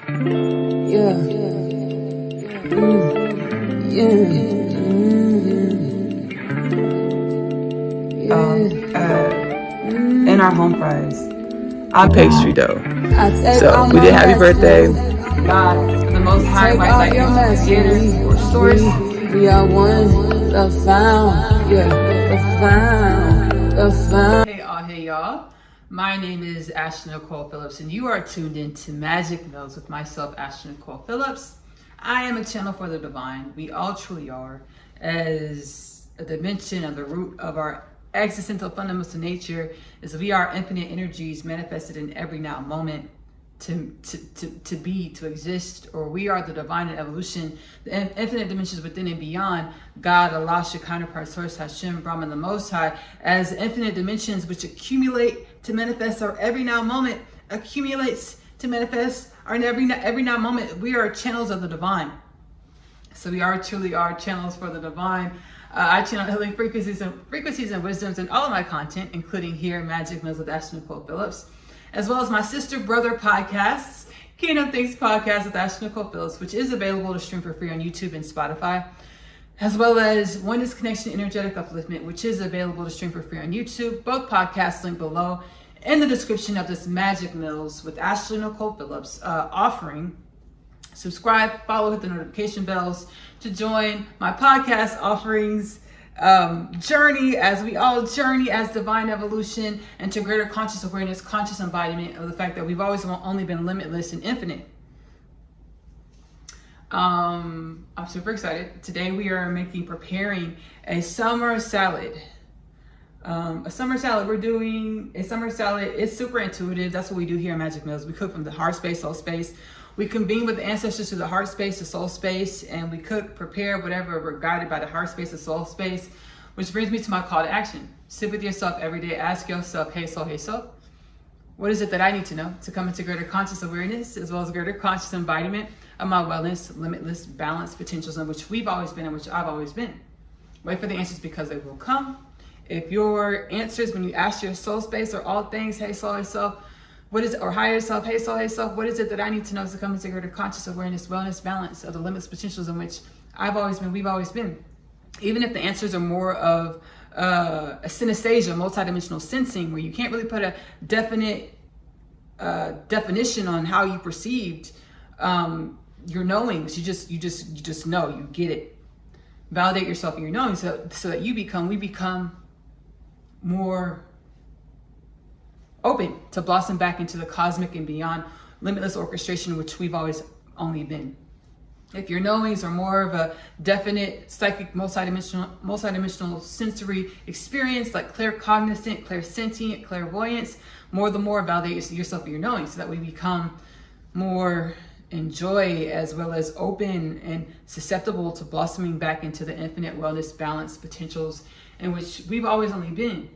Yeah. In our home fries on pastry dough. So we did happy birthday. God, the Most High, my life is creator or source. We are one, the found, the found. Hey y'all. My name is Ashley-Nicole Phillips, and you are tuned in to Magic Meals with myself, Ashley-Nicole Phillips. I am a channel for the divine. We all truly are, as a dimension of the root of our existential fundamental nature is we are infinite energies manifested in every now moment to be, to exist, or we are the divine in evolution, the infinite dimensions within and beyond, God, Allah, counterpart, source, Hashem, Brahman, the Most High, as infinite dimensions which accumulate to manifest our every now moment, accumulates to manifest our every now moment. We are channels of the divine. So we are truly channels for the divine. I channel healing frequencies and wisdoms in all of my content, including here, Magic Meals with Ashley-Nicole Phillips, as well as my sister brother podcasts, Kingdom Things Podcast with Ashley-Nicole Phillips, which is available to stream for free on YouTube and Spotify, as well as Oneness Connection Energetic Upliftment, which is available to stream for free on YouTube. Both podcasts linked below in the description of this Magic Meals with Ashley-Nicole Phillips offering. Subscribe, follow, hit the notification bells to join my podcast offerings journey as we all journey as divine evolution into greater conscious awareness, conscious embodiment of the fact that we've always only been limitless and infinite. I'm super excited. Today we are preparing a summer salad. We're doing a summer salad. It's super intuitive. That's what we do here in Magic Meals. We cook from the heart space, soul space. We convene with the ancestors to the heart space, the soul space, and we cook, prepare, whatever. We're guided by the heart space, the soul space, which brings me to my call to action. Sit with yourself every day. Ask yourself, hey soul, what is it that I need to know to come into greater conscious awareness as well as greater conscious embodiment of my wellness, limitless, balanced potentials in which we've always been and which I've always been. Wait for the answers because they will come. If your answers when you ask your soul space are all things, hey soul, what is it, or higher self, hey soul, what is it that I need to know to come into greater conscious awareness, wellness, balance of the limitless potentials in which I've always been, we've always been. Even if the answers are more of a synesthesia, multidimensional sensing, where you can't really put a definite definition on how you perceived your knowings. You just know, you get it. Validate yourself in your knowing so that we become more open to blossom back into the cosmic and beyond limitless orchestration, which we've always only been. If your knowings are more of a definite psychic, multidimensional sensory experience, like claircognizant, clairsentient, clairvoyance, the more validate yourself in your knowing so that we become more in joy as well as open and susceptible to blossoming back into the infinite wellness, balance, potentials in which we've always only been.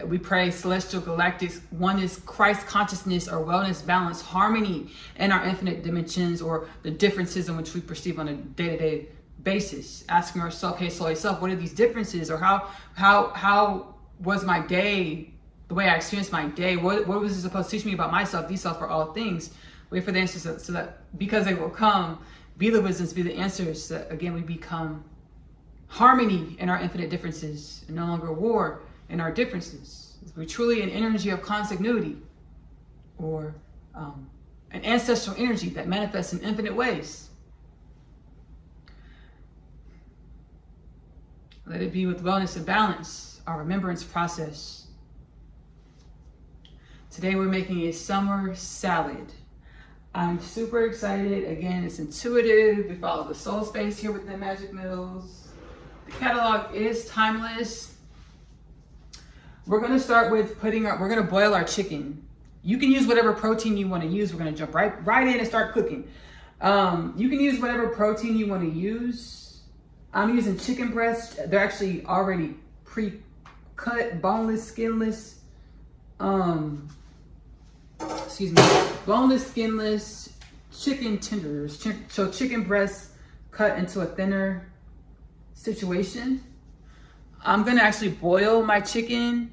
We pray celestial, galactic, oneness, Christ consciousness, or wellness, balance, harmony in our infinite dimensions, or the differences in which we perceive on a day-to-day basis. Asking ourselves, hey soul, what are these differences? Or how was my day, the way I experienced my day? What was it supposed to teach me about myself, these self, for all things? Wait for the answers so that because they will come, be the wisdoms, be the answers, so that again we become harmony in our infinite differences and no longer war in our differences. We're truly an energy of consanguinity, or an ancestral energy that manifests in infinite ways. Let it be with wellness and balance, our remembrance process. Today we're making a summer salad. I'm super excited. Again, it's intuitive. We follow the soul space here within Magic Meals. The catalog is timeless. We're going to start with we're going to boil our chicken. You can use whatever protein you want to use. We're going to jump right in and start cooking. You can use whatever protein you want to use. I'm using chicken breasts. They're actually already pre-cut, boneless, skinless. Boneless, skinless chicken tenders. So chicken breasts cut into a thinner situation. I'm going to actually boil my chicken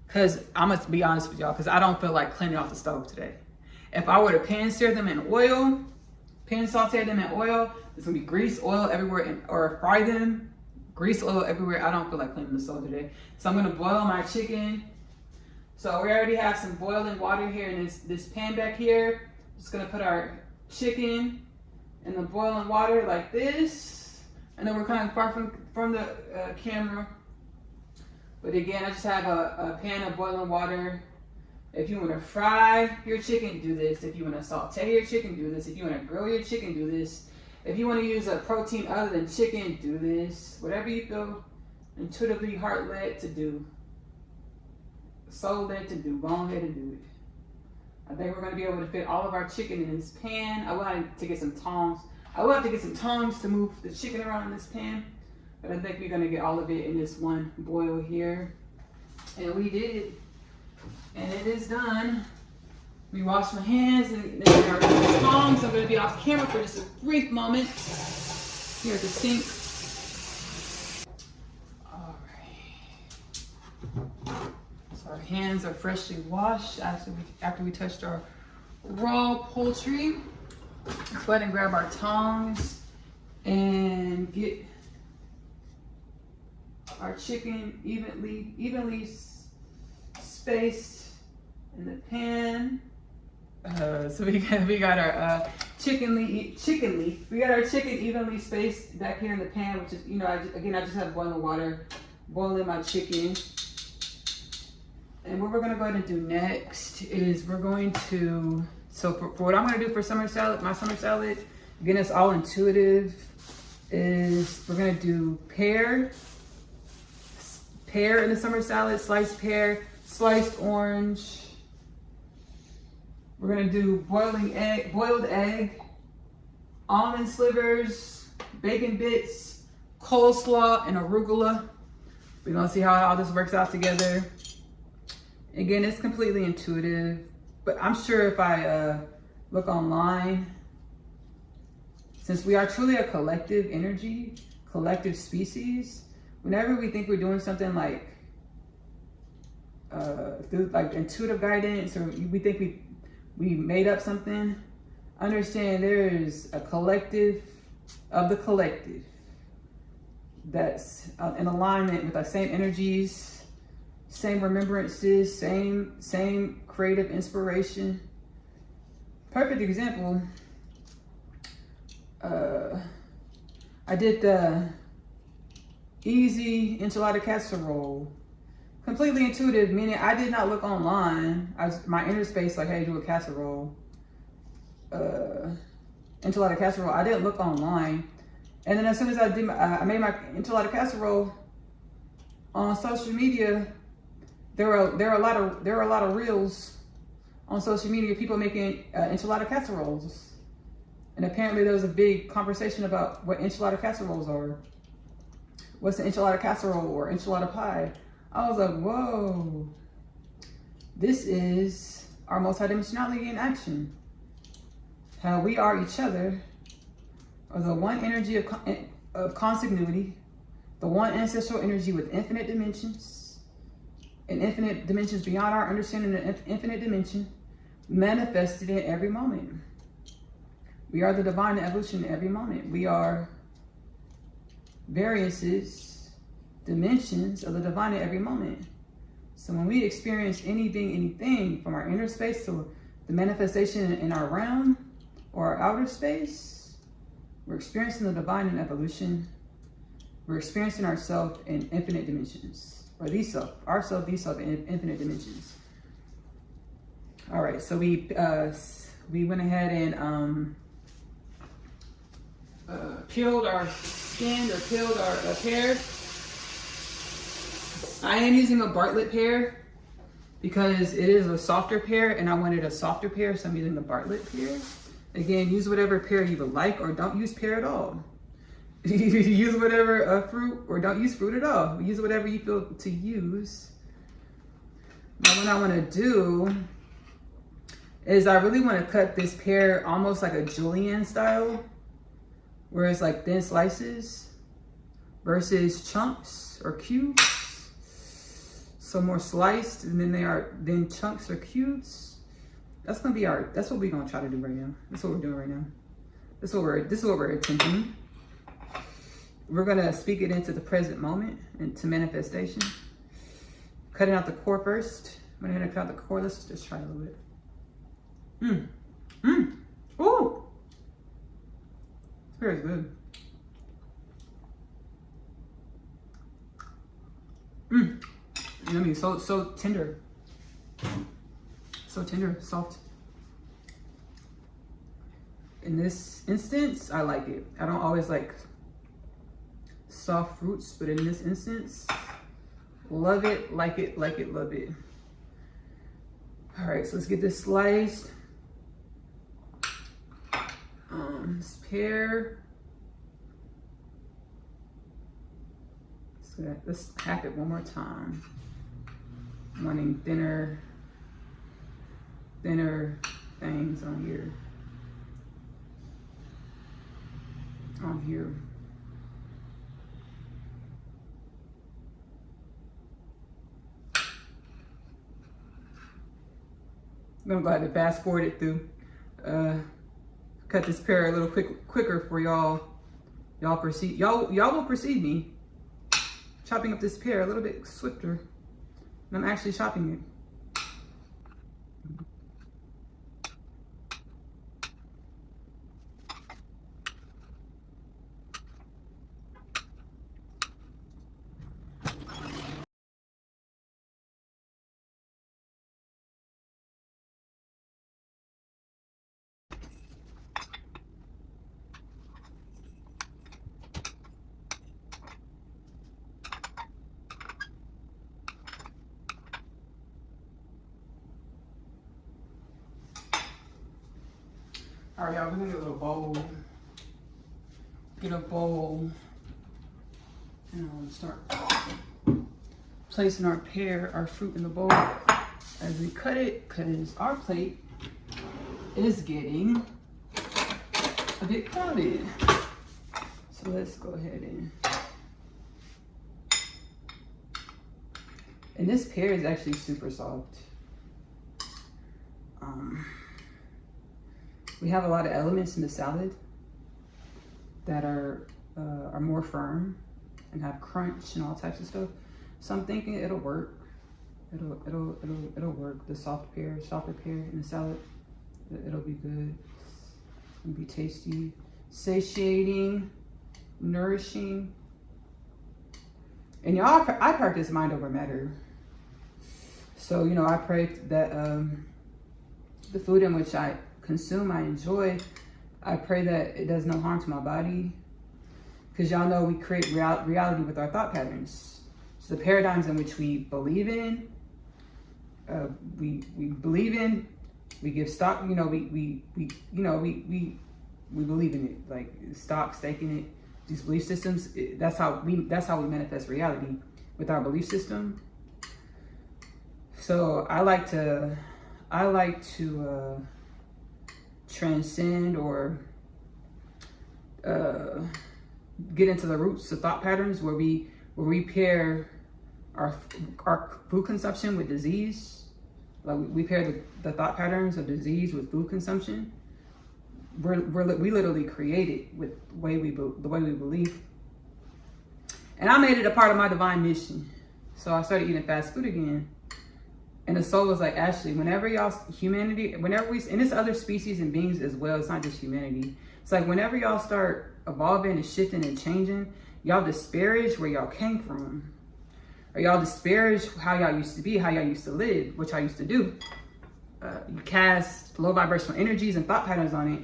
because I'm going to be honest with y'all, because I don't feel like cleaning off the stove today. If I were to pan sear them in oil, pan saute them in oil, there's gonna be grease, oil everywhere, or fry them, grease, oil everywhere. I don't feel like cleaning the stove today. So I'm gonna boil my chicken. So we already have some boiling water here in this pan back here. Just gonna put our chicken in the boiling water like this. I know we're kind of far from the camera, but again, I just have a pan of boiling water. If you want to fry your chicken, do this. If you want to saute your chicken, do this. If you want to grill your chicken, do this. If you want to use a protein other than chicken, do this. Whatever you feel intuitively heart-led to do, soul-led to do, go ahead and do it. I think we're going to be able to fit all of our chicken in this pan. I will have to get some tongs. I will have to get some tongs to move the chicken around in this pan, but I think we're going to get all of it in this one boil here. And we did it. And it is done. We wash my hands and then our tongs. I'm going to be off camera for just a brief moment here at the sink. All right. So our hands are freshly washed after we touched our raw poultry. Let's go ahead and grab our tongs and get our chicken evenly spaced in the pan. So we got our chicken leaf. We got our chicken evenly spaced back here in the pan, which is, I just have boiling water, boiling my chicken. And what we're gonna go ahead and do next is we're going to, so for what I'm gonna do for summer salad, my summer salad, again, it's all intuitive, is we're gonna do pear in the summer salad, sliced pear, sliced orange. We're gonna do boiled egg, almond slivers, bacon bits, coleslaw, and arugula. We're gonna see how all this works out together. Again, it's completely intuitive, but I'm sure if I look online, since we are truly a collective energy, collective species, whenever we think we're doing something like through like intuitive guidance, or we think we made up something, understand there is a collective of the collective that's in alignment with our same energies, same remembrances, same creative inspiration. Perfect example, I did the easy enchilada casserole. Completely intuitive, meaning I did not look online. My inner space, like, hey, do a casserole, enchilada casserole. I didn't look online, and then as soon as I made my enchilada casserole on social media. There are a lot of reels on social media, people making enchilada casseroles, and apparently there was a big conversation about what enchilada casseroles are. What's an enchilada casserole or enchilada pie? I was like, whoa, this is our multidimensionality in action. How we are each other, or the one energy of consanguinity, the one ancestral energy with infinite dimensions, and infinite dimensions beyond our understanding of infinite dimension, manifested in every moment. We are the divine evolution in every moment. We are variances, dimensions of the divine at every moment. So when we experience anything from our inner space to the manifestation in our realm or our outer space, we're experiencing the divine in evolution. We're experiencing ourselves in infinite dimensions, or ourself, these self in infinite dimensions. All right, so we went ahead and peeled our skin, or peeled our pear. I am using a Bartlett pear because it is a softer pear, and I wanted a softer pear, so I'm using the Bartlett pear. Again, use whatever pear you would like, or don't use pear at all. Use whatever fruit, or don't use fruit at all. Use whatever you feel to use. Now what I want to do is I really want to cut this pear almost like a julienne style, where it's like thin slices versus chunks or cubes. So more sliced, and then chunks or cubes. that's gonna be our, that's what we're gonna try to do right now. That's what we're doing right now. This is what we're attempting. We're gonna speak it into the present moment, into manifestation. Cutting out the core first. We're gonna cut out the core. Let's just try a little bit. Ooh! This pear is good. I mean, so tender. So tender, soft. In this instance, I like it. I don't always like soft fruits, but in this instance, love it, like it, love it. All right, so let's get this sliced. This pear. So let's hack it one more time. I'm wanting thinner things on here. On here. I'm glad to fast forward it through. Cut this pear a little quicker for y'all. Y'all will precede me. Chopping up this pear a little bit swifter. And I'm actually chopping it. All right, y'all, we're gonna get a little bowl. Get a bowl. And I'll start placing our pear, our fruit in the bowl as we cut it, because our plate is getting a bit crowded. So let's go ahead and this pear is actually super soft. We have a lot of elements in the salad that are more firm and have crunch and all types of stuff. So I'm thinking it'll work. It'll work. The softer pear in the salad, it'll be good. It'll be tasty, satiating, nourishing. And y'all, I practice mind over matter. So, you know, I pray that the food in which I consume, I enjoy. I pray that it does no harm to my body. Because y'all know we create reality with our thought patterns. So the paradigms in which we believe in, we give stock, you know, we believe in it, like stock, stake in it. These belief systems, that's how we manifest reality, with our belief system. So I like to transcend or get into the roots of thought patterns where we pair our food consumption with disease. Like we pair the thought patterns of disease with food consumption. We literally create it with the way we believe. And I made it a part of my divine mission. So I started eating fast food again. And the soul was like, Ashley, whenever we, and it's other species and beings as well, it's not just humanity. It's like whenever y'all start evolving and shifting and changing, y'all disparage where y'all came from. Or y'all disparage how y'all used to be, how y'all used to live, which I used to do. You cast low vibrational energies and thought patterns on it,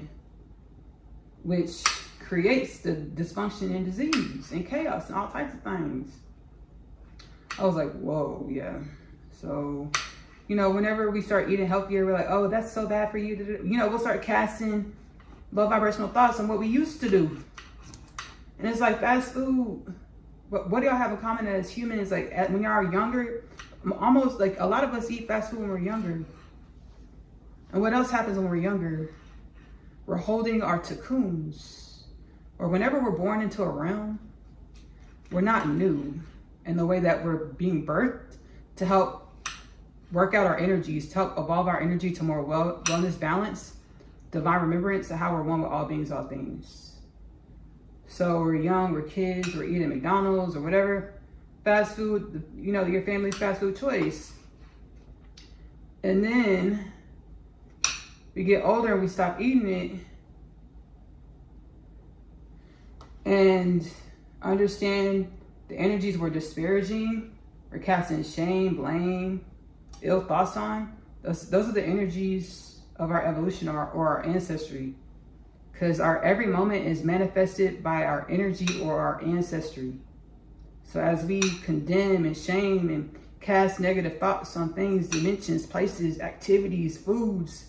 which creates the dysfunction and disease and chaos and all types of things. I was like, whoa, yeah. So, you know, whenever we start eating healthier, we're like, oh, that's so bad for you to do. You know, we'll start casting low vibrational thoughts on what we used to do. And it's like fast food. What do y'all have in common as humans? Like when y'all are younger, almost like a lot of us eat fast food when we're younger. And what else happens when we're younger? We're holding our cocoons. Or whenever we're born into a realm, we're not new in the way that we're being birthed to help work out our energies, to help evolve our energy to more wellness, balance, divine remembrance, and how we're one with all beings, all things. So we're young, we're kids, we're eating McDonald's or whatever, fast food, you know, your family's fast food choice. And then we get older and we stop eating it and understand the energies we're disparaging, we're casting shame, blame, ill thoughts on. Those are the energies of our evolution or our ancestry. Because our every moment is manifested by our energy or our ancestry. So as we condemn and shame and cast negative thoughts on things, dimensions, places, activities, foods,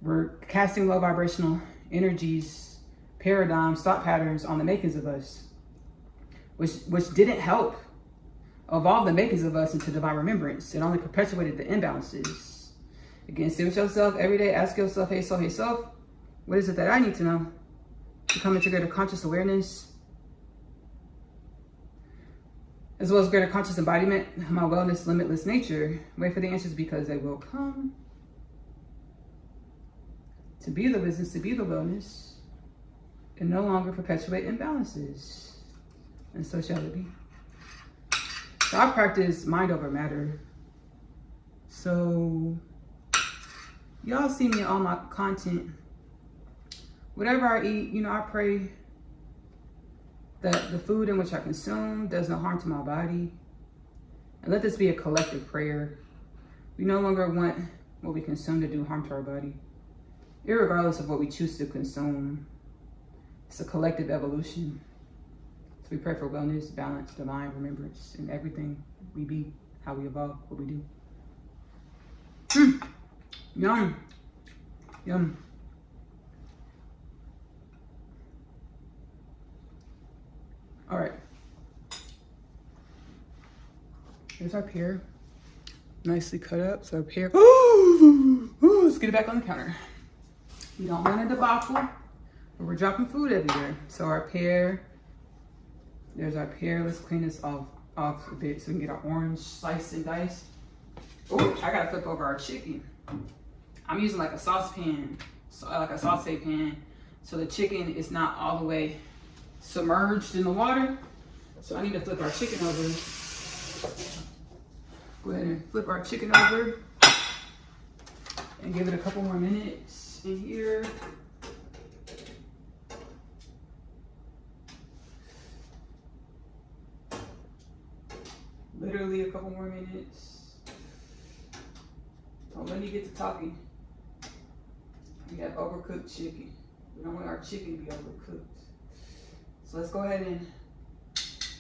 we're casting low vibrational energies, paradigms, thought patterns on the makings of us, which didn't help evolve the makings of us into divine remembrance. It only perpetuated the imbalances. Again, sit with yourself every day, ask yourself, hey self, what is it that I need to know to come into greater conscious awareness, as well as greater conscious embodiment of my wellness, limitless nature? Wait for the answers because they will come. To be the business, to be the wellness, and no longer perpetuate imbalances. And so shall it be. So I practice mind over matter. So y'all see me in all my content. Whatever I eat, you know, I pray that the food in which I consume does no harm to my body. And let this be a collective prayer. We no longer want what we consume to do harm to our body, irregardless of what we choose to consume. It's a collective evolution. So we pray for wellness, balance, divine remembrance in everything we be, how we evolve, what we do. Yum. Yum. All right. Here's our pear. Nicely cut up. So our pear. Let's get it back on the counter. We don't want a debacle, but we're dropping food everywhere. So our pear. There's our pear. Let's clean this off a bit so we can get our orange sliced and diced. Oh, I gotta flip over our chicken. I'm using like a saucepan, like a saute pan, so the chicken is not all the way submerged in the water. So I need to flip our chicken over. Go ahead and flip our chicken over and give it a couple more minutes in here. Literally a couple more minutes. Don't let me get to talking. We have overcooked chicken. We don't want our chicken to be overcooked. So let's go ahead and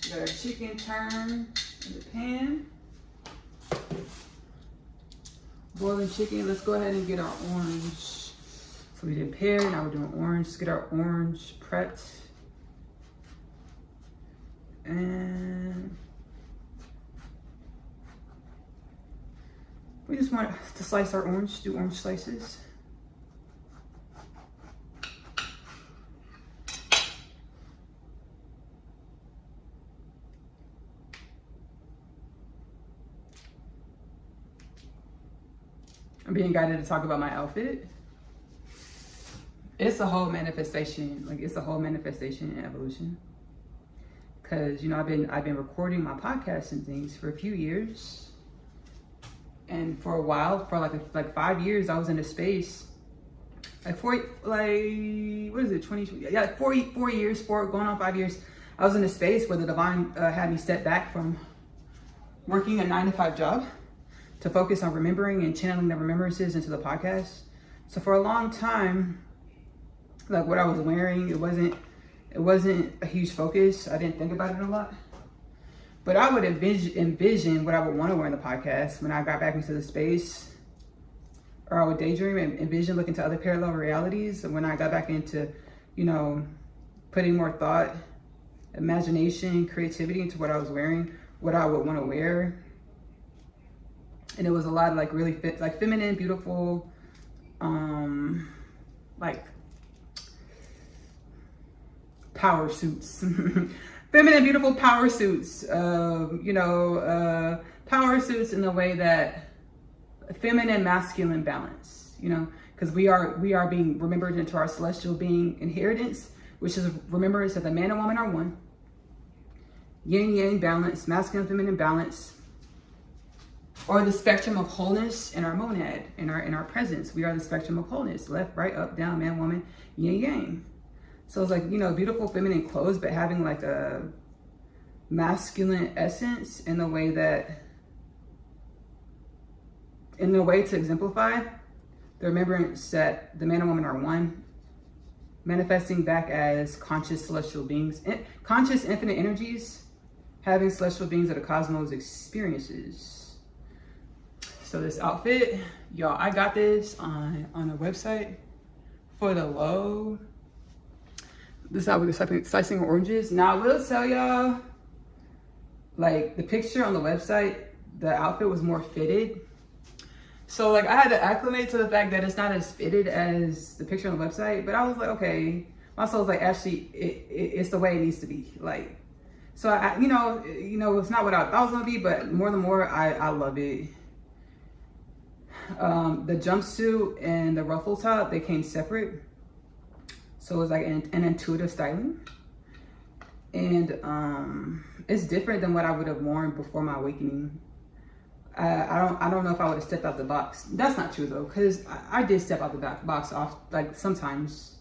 get our chicken turned in the pan. Boiling chicken. Let's go ahead and get our orange. So we did pear, now we're doing orange. Let's get our orange prepped. And we just want to slice our orange, do orange slices. I'm being guided to talk about my outfit. It's a whole manifestation, it's a whole manifestation and evolution. Cause you know, I've been recording my podcasts and things for a few years. And for a while, for like 5 years, I was in a space, what is it, 2020? Yeah, 4 years, going on 5 years. I was in a space where the divine had me step back from working a 9-to-5 job to focus on remembering and channeling the remembrances into the podcast. So for a long time, like what I was wearing, it wasn't a huge focus. I didn't think about it a lot. But I would envision what I would want to wear in the podcast when I got back into the space. Or I would daydream and envision looking to other parallel realities. And when I got back into, you know, putting more thought, imagination, creativity into what I was wearing, what I would want to wear. And it was a lot of like really feminine, beautiful, like power suits. Feminine, beautiful power suits. Power suits in the way that a feminine masculine balance, you know, because we are being remembered into our celestial being inheritance, which is remembrance that the man and woman are one. Yin yang balance, masculine feminine balance, or the spectrum of wholeness in our monad, in our presence. We are the spectrum of wholeness, left, right, up, down, man, woman, yin yang. So it's like, you know, beautiful feminine clothes, but having like a masculine essence in a way to exemplify the remembrance that the man and woman are one, manifesting back as conscious celestial beings, conscious infinite energies, having celestial beings of the cosmos experiences. So this outfit, y'all, I got this on a website for the low. This is how we're slicing oranges. Now I will tell y'all, like the picture on the website, the outfit was more fitted. So like I had to acclimate to the fact that it's not as fitted as the picture on the website, but I was like, okay, my soul's like, Ashley, it's the way it needs to be. Like, so I, you know, it's not what I thought it was gonna be, but more and more, I love it. The jumpsuit and the ruffle top, they came separate. So it was like an intuitive styling. And it's different than what I would have worn before my awakening. I don't know if I would have stepped out the box. That's not true though, because I did step out the box off, like sometimes.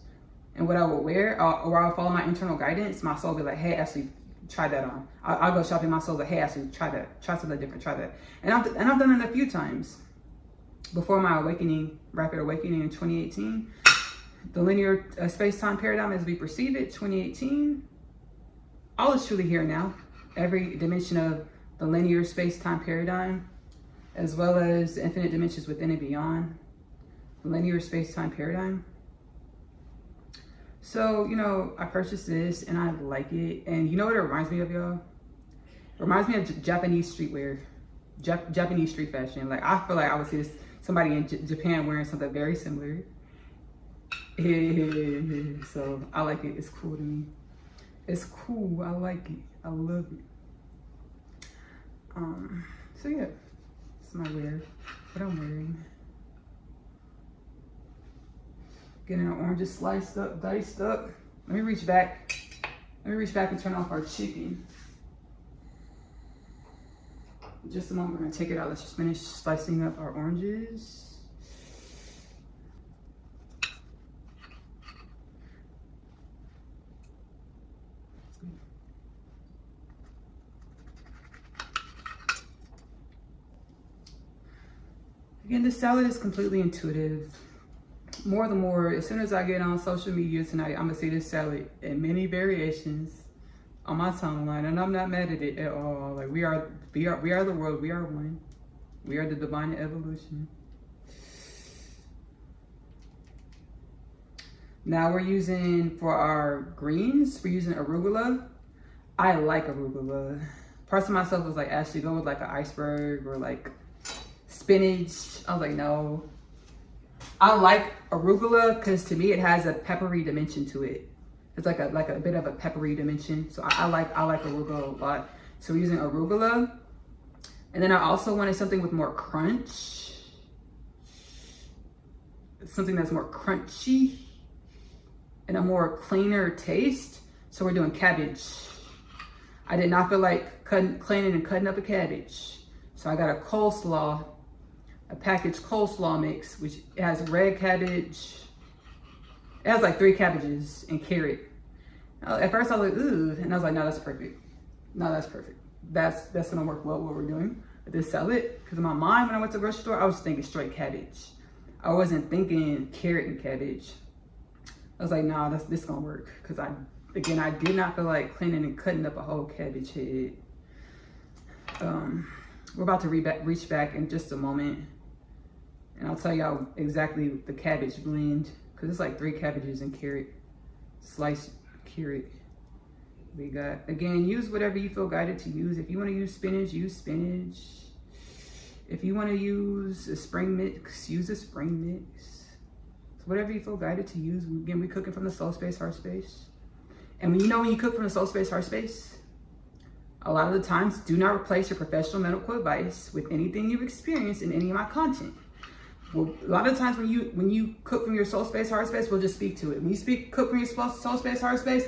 And what I would wear, or I'll follow my internal guidance, my soul will be like, hey, Ashley, try that on. I'll go shopping, my soul's like, hey, Ashley, try that. Try something different, try that. And I've done it a few times. Before my awakening, rapid awakening in 2018, the linear space-time paradigm as we perceive it, 2018, all is truly here now. Every dimension of the linear space-time paradigm, as well as the infinite dimensions within and beyond the linear space-time paradigm. So, you know, I purchased this and I like it. And you know what it reminds me of, y'all? It reminds me of Japanese streetwear, Japanese street fashion. Like, I feel like I would see somebody in Japan wearing something very similar. So I like it. It's cool to me. It's cool. I like it. I love it. So yeah, it's my wear. What I'm wearing. Getting our oranges sliced up, diced up. Let me reach back. Let me reach back and turn off our chicken. In just a moment, we're gonna take it out. Let's just finish slicing up our oranges. Again, this salad is completely intuitive. More the more, as soon as I get on social media tonight, I'm gonna see this salad in many variations on my timeline, and I'm not mad at it at all. Like we are the world, we are one. We are the divine evolution. Now we're using, for our greens, we're using arugula. I like arugula. Parts of myself was like, Ashley, go with like an iceberg or like spinach. I was like, no. I like arugula because to me it has a peppery dimension to it. It's like a bit of a peppery dimension. So I like arugula a lot. So we're using arugula. And then I also wanted something with more crunch. Something that's more crunchy and a more cleaner taste. So we're doing cabbage. I did not feel like cleaning and cutting up a cabbage. So I got a coleslaw, a packaged coleslaw mix, which has red cabbage. It has like 3 cabbages and carrot. At first I was like, ooh, and I was like, no, that's perfect. No, that's perfect. That's gonna work well what we're doing with this salad. Because in my mind, when I went to the grocery store, I was thinking straight cabbage. I wasn't thinking carrot and cabbage. I was like, nah, this gonna work. Because I did not feel like cleaning and cutting up a whole cabbage head. We're about to reach back in just a moment. And I'll tell y'all exactly the cabbage blend. Because it's like 3 cabbages and carrot. Sliced carrot. We got, again, use whatever you feel guided to use. If you want to use spinach, use spinach. If you want to use a spring mix, use a spring mix. So whatever you feel guided to use. Again, we're cooking from the soul space, heart space. And when you cook from the soul space, heart space, a lot of the times, do not replace your professional medical advice with anything you've experienced in any of my content. Well, a lot of times when you cook from your soul space, heart space, we'll just speak to it. When you cook from your soul space, heart space,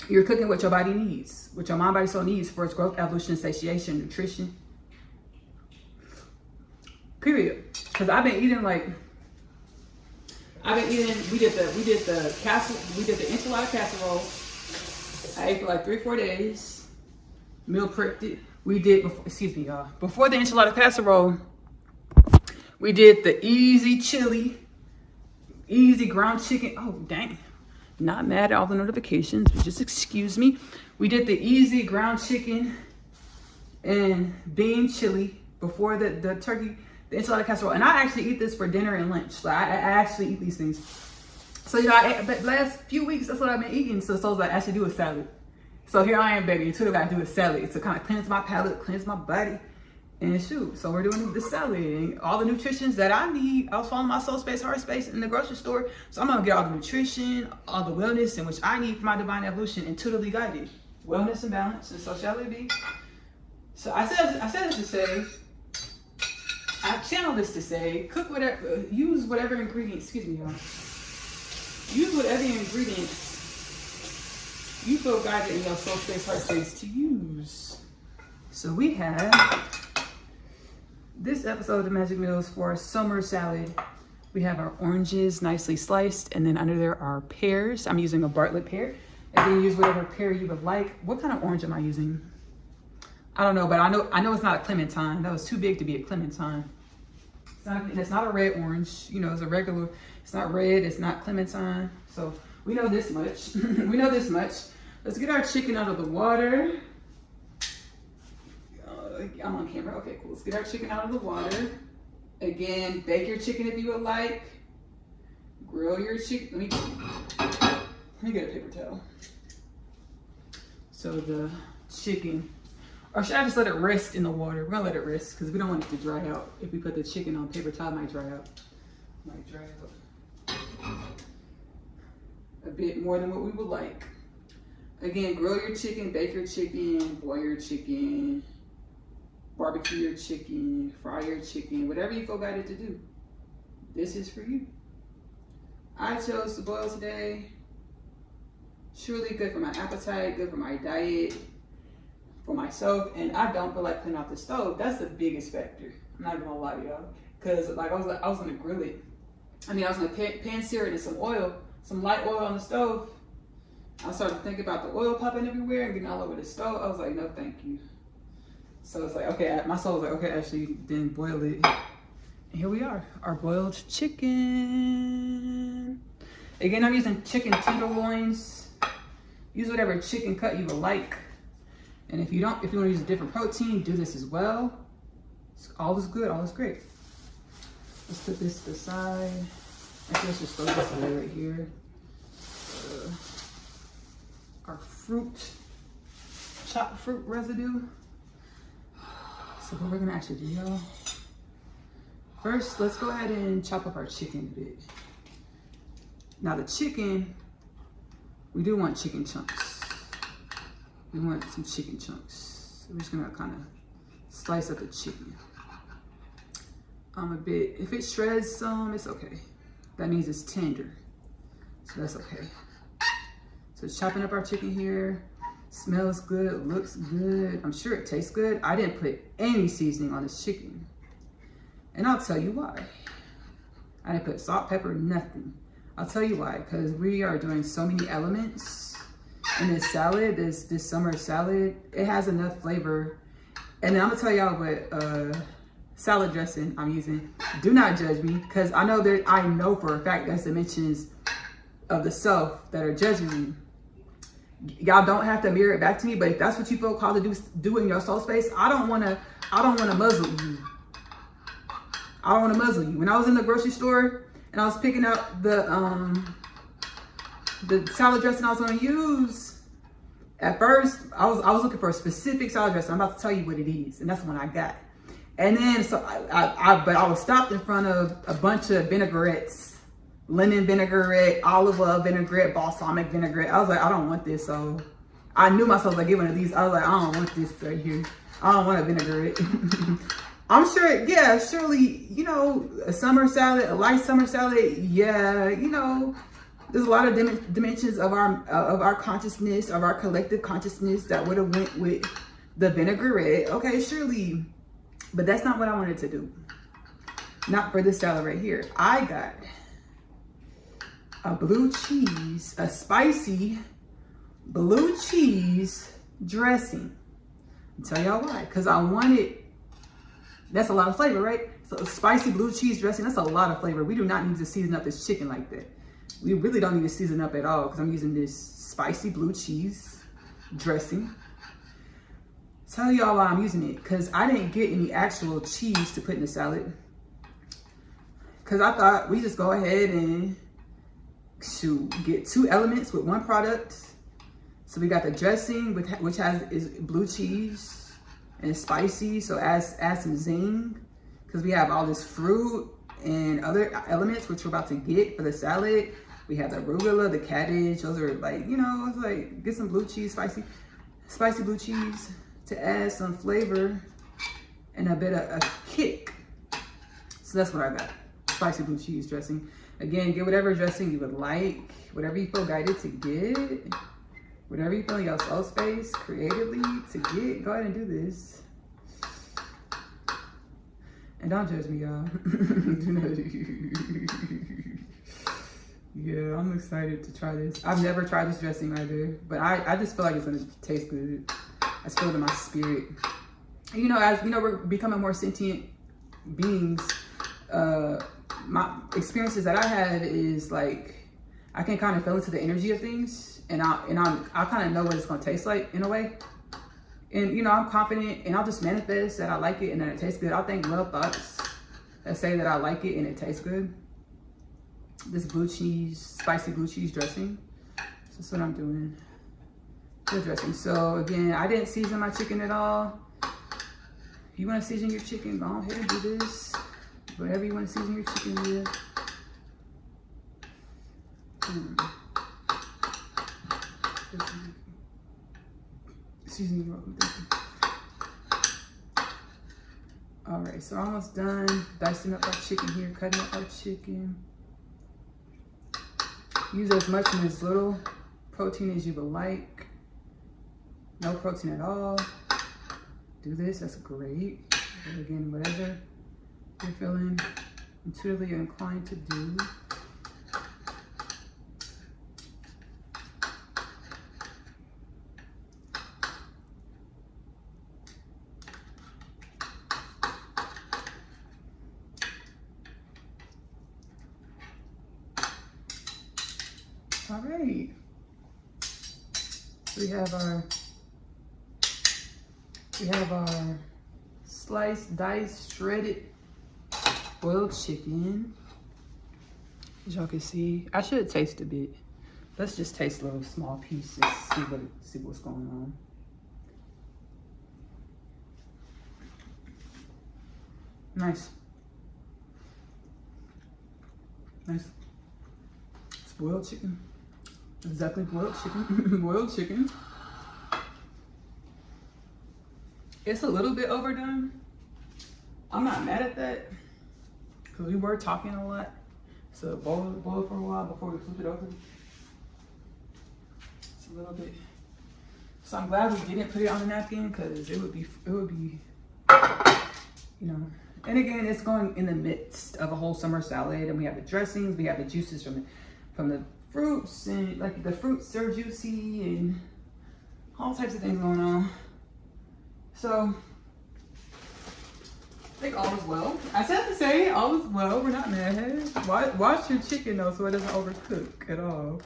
you're cooking what your body needs, what your mind, body, soul needs for its growth, evolution, satiation, nutrition. Period. Because we did the enchilada casserole. I ate for like 3-4 days. Meal prepped it. Before the enchilada casserole, we did the easy chili, easy ground chicken. Oh, dang. Not mad at all the notifications, but just excuse me. We did the easy ground chicken and bean chili before the turkey, the enchilada casserole. And I actually eat this for dinner and lunch. Like, I actually eat these things. So, the last few weeks, that's what I've been eating. So I was like, I should do a salad. So here I am, baby. Until I got to do a salad to kind of cleanse my palate, cleanse my body. And shoot, so we're doing the salad and all the nutritions that I need. I was following my soul space, heart space in the grocery store. So I'm gonna get all the nutrition, all the wellness in which I need for my divine evolution, intuitively guided. Wellness and balance, and so shall it be. So I said this to say, I channel this to say, cook whatever, use whatever ingredients, excuse me, y'all. Use whatever ingredients you feel guided in your soul space, heart space to use. So we have this episode of the Magic Meals for our summer salad. We have our oranges nicely sliced, and then under there are pears. I'm using a Bartlett pear. And then use whatever pear you would like. What kind of orange am I using? I don't know, but I know it's not a clementine. That was too big to be a clementine. It's not a red orange. You know, it's a regular. It's not red. It's not clementine. So we know this much. We know this much. Let's get our chicken out of the water. I'm on camera. Okay, cool. Let's get our chicken out of the water. Again, bake your chicken if you would like. Grill your chicken. Let me get a paper towel. So the chicken, or should I just let it rest in the water? We're gonna let it rest because we don't want it to dry out. If we put the chicken on paper towel, it might dry out. A bit more than what we would like. Again, grill your chicken, bake your chicken, boil your chicken, barbecue your chicken, fry your chicken, whatever you feel guided to do. This is for you. I chose to boil today. Surely good for my appetite, good for my diet, for myself, and I don't feel like putting out the stove. That's the biggest factor. I'm not gonna lie to y'all, because like I was gonna grill it. I was gonna pan sear it in some oil, some light oil on the stove. I started thinking about the oil popping everywhere and getting all over the stove. I was like, no, thank you. So it's like, okay, my soul was like, okay, Ashley, then boil it. And here we are, our boiled chicken. Again, I'm using chicken tenderloins. Use whatever chicken cut you would like. And if you want to use a different protein, do this as well. All is good, all is great. Let's put this to the side. Actually, let's just throw this away right here. Our chopped fruit residue. So what we're gonna actually do, y'all. First, let's go ahead and chop up our chicken a bit. Now the chicken, we do want chicken chunks. We want some chicken chunks. So we're just gonna kind of slice up the chicken. If it shreds some, it's okay. That means it's tender. So that's okay. So chopping up our chicken here. Smells good, looks good. I'm sure it tastes good. I didn't put any seasoning on this chicken. And I'll tell you why. I didn't put salt, pepper, nothing. I'll tell you why, because we are doing so many elements in this salad, this summer salad. It has enough flavor. And then I'm gonna tell y'all what salad dressing I'm using. Do not judge me, because I know for a fact there's dimensions of the self that are judging me. Y'all don't have to mirror it back to me, but if that's what you feel called to do in your soul space, I don't wanna muzzle you. I don't wanna muzzle you. When I was in the grocery store and I was picking out the salad dressing I was gonna use, at first I was looking for a specific salad dressing. I'm about to tell you what it is, and that's the one I got. And then so I was stopped in front of a bunch of vinaigrettes. Lemon vinaigrette, olive oil vinaigrette, balsamic vinaigrette. I was like, I don't want this. So I knew myself like get one of these. I was like, I don't want this right here. I don't want a vinaigrette. I'm sure, yeah, surely, you know, a summer salad, a light summer salad, yeah, you know, there's a lot of dimensions of our consciousness, of our collective consciousness that would have went with the vinaigrette. Okay, surely, but that's not what I wanted to do. Not for this salad right here. I got a blue cheese, a spicy blue cheese dressing. I'll tell y'all why. Because I wanted, that's a lot of flavor, right? So a spicy blue cheese dressing, that's a lot of flavor. We do not need to season up this chicken like that. We really don't need to season up at all because I'm using this spicy blue cheese dressing. Tell y'all why I'm using it. Because I didn't get any actual cheese to put in the salad. Because I thought we just go ahead and get 2 elements with 1 product. So we got the dressing, which is blue cheese and it's spicy. So add some zing because we have all this fruit and other elements which we're about to get for the salad. We have the arugula, the cabbage. Those are like, you know, it's like get some blue cheese, spicy blue cheese to add some flavor and a bit of a kick. So that's what I got. Spicy blue cheese dressing. Again, get whatever dressing you would like, whatever you feel guided to get, whatever you feel in your soul space creatively to get. Go ahead and do this. And don't judge me, y'all. Yeah, I'm excited to try this. I've never tried this dressing either, but I just feel like it's gonna taste good. I just feel it in my spirit. You know, as you know, we're becoming more sentient beings. My experiences that I had is like I can kind of feel into the energy of things, and I kind of know what it's gonna taste like in a way. And you know, I'm confident, and I'll just manifest that I like it and that it tastes good. I'll think little thoughts that say that I like it and it tastes good. This blue cheese, spicy blue cheese dressing. So that's what I'm doing. Good dressing. So again, I didn't season my chicken at all. If you want to season your chicken, go ahead and do this. Whatever you want to season your chicken with. Seasoning roll. All right, so almost done dicing up our chicken here, cutting up our chicken. Use as much and as little protein as you would like. No protein at all. Do this, that's great. And again, whatever you're feeling intuitively inclined to do. All right, we have our sliced, diced, shredded boiled chicken. As y'all can see, I should taste a bit. Let's just taste little small pieces, see what's going on. Nice. Nice. It's boiled chicken. Exactly, boiled chicken. Boiled chicken. It's a little bit overdone. I'm not mad at that because we were talking a lot. So boil it for a while before we flip it over. It's a little bit. So I'm glad we didn't put it on the napkin because it would be, you know. And again, it's going in the midst of a whole summer salad, and we have the dressings, we have the juices from the fruits, and like the fruits are juicy and all types of things going on. So I think all is well. I said to say all is well. We're not mad. Wash your chicken though so it doesn't overcook at all.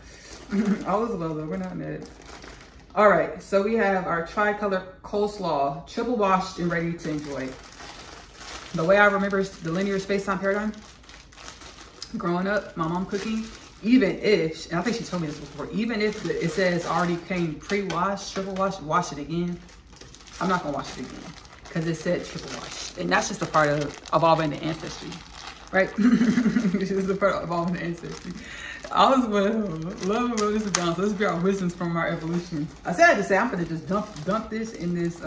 All is well though. We're not mad. All right, so we have our tricolor coleslaw, triple washed and ready to enjoy. The way I remember the linear space-time paradigm, growing up, my mom cooking, even if, and I think she told me this before, even if it says already came pre-washed, triple washed, wash it again. I'm not gonna wash it again because it said triple wash. And that's just a part of evolving the ancestry, right? It's just a part of evolving the ancestry. All is well, love and wellness is balance. Let's be our wisdoms from our evolution. I said to say, I'm gonna just dump this in this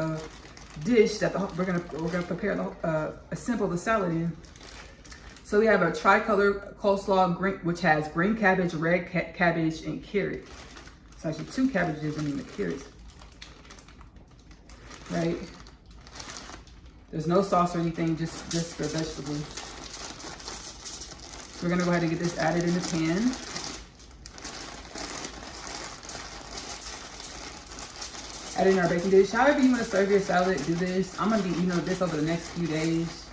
dish that we're gonna prepare assemble the salad in. So we have a tricolor coleslaw, which has green cabbage, red cabbage, and carrot. It's actually 2 cabbages and the carrots, right? There's no sauce or anything, just the vegetables. So we're gonna go ahead and get this added in the pan. Add in our baking dish. However you want to serve your salad, do this. I'm gonna be eating this over the next few days.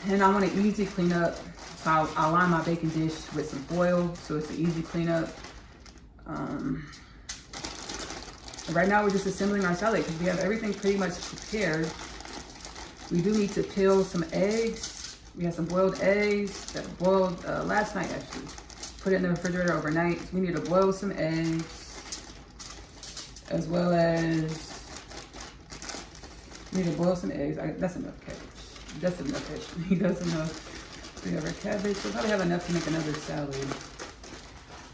And I want to easy clean up. So I'll line my baking dish with some foil so it's an easy cleanup. Right now we're just assembling our salad because we have everything pretty much prepared. We do need to peel some eggs. We have some boiled eggs that boiled last night actually. Put it in the refrigerator overnight. So we need to boil some eggs, as well as we need to boil some eggs. That's enough cabbage. That's enough actually. That's enough. We have our cabbage. We'll probably have enough to make another salad.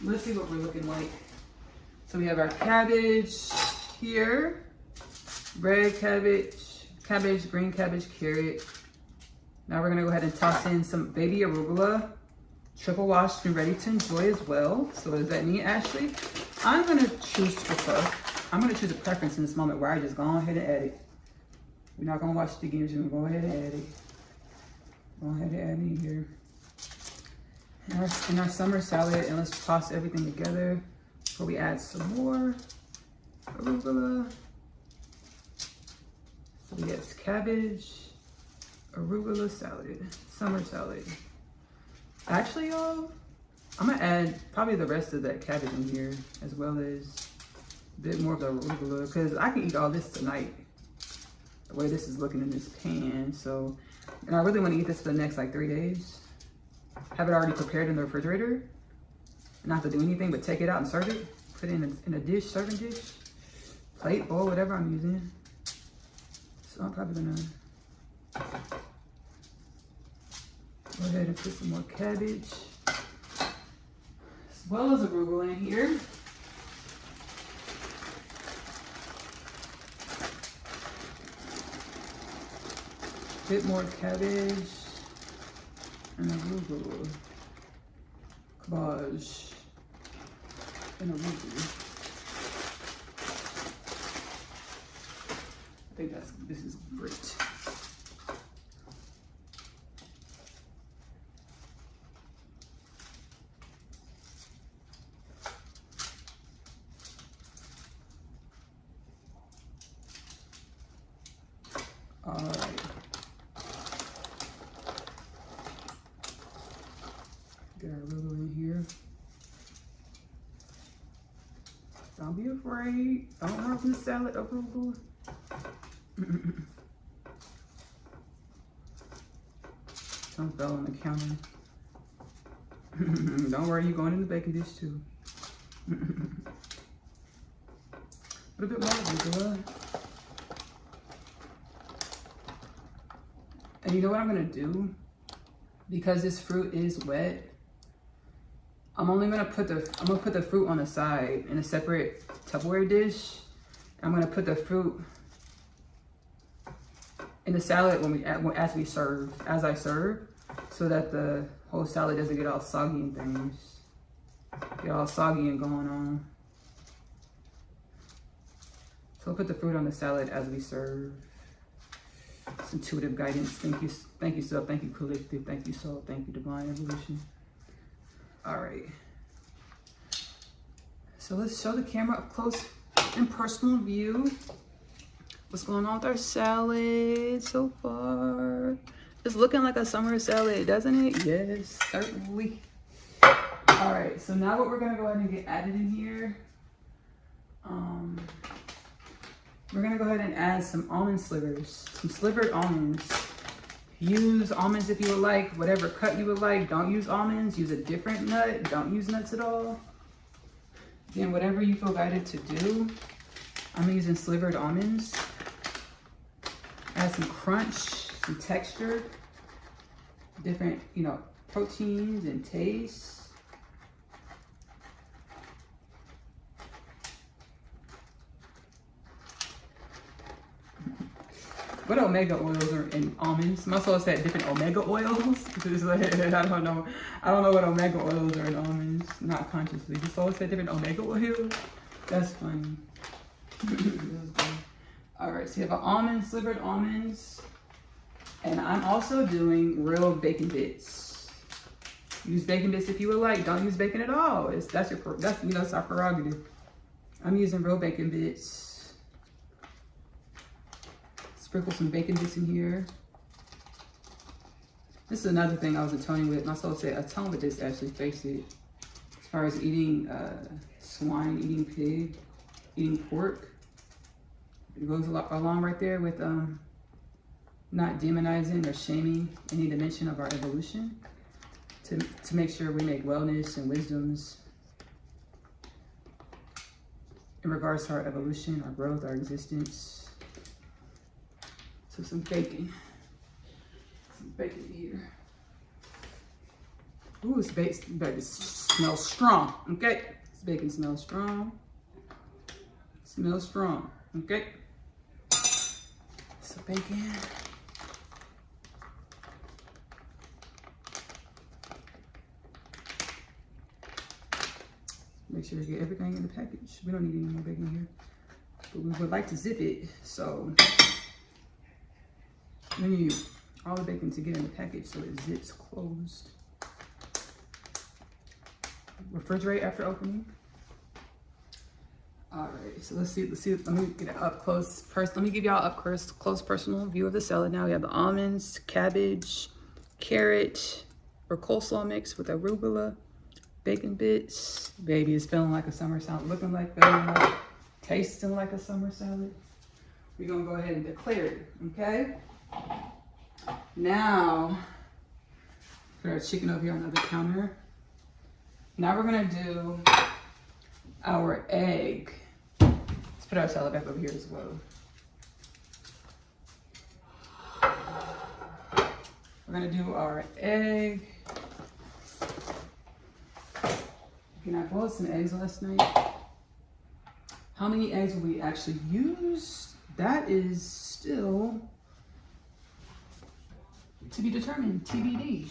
Let's see what we're looking like. So we have our cabbage here, red cabbage, green cabbage, carrot. Now we're gonna go ahead and toss in some baby arugula, triple washed and ready to enjoy as well. So what does that mean, Ashley? I'm gonna choose to prefer. I'm gonna choose a preference in this moment where I just go ahead and add it. We're not gonna watch it again, we're just gonna go ahead and add it. Go ahead and add it here. In our summer salad, and let's toss everything together before we add some more arugula. So we have cabbage, arugula salad, summer salad. Actually, y'all, I'm gonna add probably the rest of that cabbage in here, as well as a bit more of the arugula, because I can eat all this tonight, the way this is looking in this pan. So, and I really want to eat this for the next like 3 days. Have it already prepared in the refrigerator. Not to do anything but take it out and serve it. Put it in a dish, serving dish, plate, bowl, whatever I'm using. So I'm probably gonna go ahead and put some more cabbage, as well as arugula in here. Bit more cabbage and arugula, cabbage and arugula. I think this is great. All right. Get our arugula in here. Don't be afraid. Don't rub the salad arugula. Some fell on the counter. Don't worry, you're going in the baking dish too. Put a bit more arugula. And you know what I'm gonna do? Because this fruit is wet, I'm gonna put the fruit on the side in a separate Tupperware dish. I'm gonna put the fruit in the salad as I serve, so that the whole salad doesn't get all soggy and things. Get all soggy and going on. So I'll put the fruit on the salad as we serve. It's intuitive guidance. Thank you, Self. Thank you, Collective. Thank you, Soul. Thank you, Divine Evolution. All right. So let's show the camera up close and personal view. What's going on with our salad so far? It's looking like a summer salad, doesn't it? Yes, certainly. All right, so now what we're gonna go ahead and get added in here. We're gonna go ahead and add some almond slivers, some slivered almonds. Use almonds if you would like, whatever cut you would like. Don't use almonds, use a different nut. Don't use nuts at all. Again, whatever you feel guided to do. I'm using slivered almonds. Add some crunch, some texture, different, proteins and tastes. What omega oils are in almonds? My soul said different omega oils. It's like, I don't know. I don't know what omega oils are in almonds. Not consciously. The soul said different omega oils. That's funny. All right, so you have an almond, slivered almonds. And I'm also doing real bacon bits. Use bacon bits if you would like. Don't use bacon at all. That's our prerogative. I'm using real bacon bits. Sprinkle some bacon bits in here. This is another thing I was atoning with. My soul said atone with this, Ashley, face it. As far as eating swine, eating pig, eating pork. It goes along right there with not demonizing or shaming any dimension of our evolution. To make sure we make wellness and wisdoms in regards to our evolution, our growth, our existence. So some bacon here. Ooh, this bacon smells strong, okay? This bacon smells strong. Smells strong, okay? So bacon. Make sure we get everything in the package. We don't need any more bacon here, but we would like to zip it, so we need all the bacon to get in the package so it zips closed. Refrigerate after opening. All right, so let's see. Let me get it up close. First, let me give y'all up close personal view of the salad. Now we have the almonds, cabbage, carrot, or coleslaw mix with arugula, bacon bits. Baby, it's feeling like a summer salad, looking like, feeling like, tasting like a summer salad. We're gonna go ahead and declare it, okay? Now, put our chicken over here on the other counter. Now we're gonna do our egg. Let's put our salad back over here as well. We're gonna do our egg. Again, I boiled some eggs last night. How many eggs will we actually use? That is still to be determined, TBD.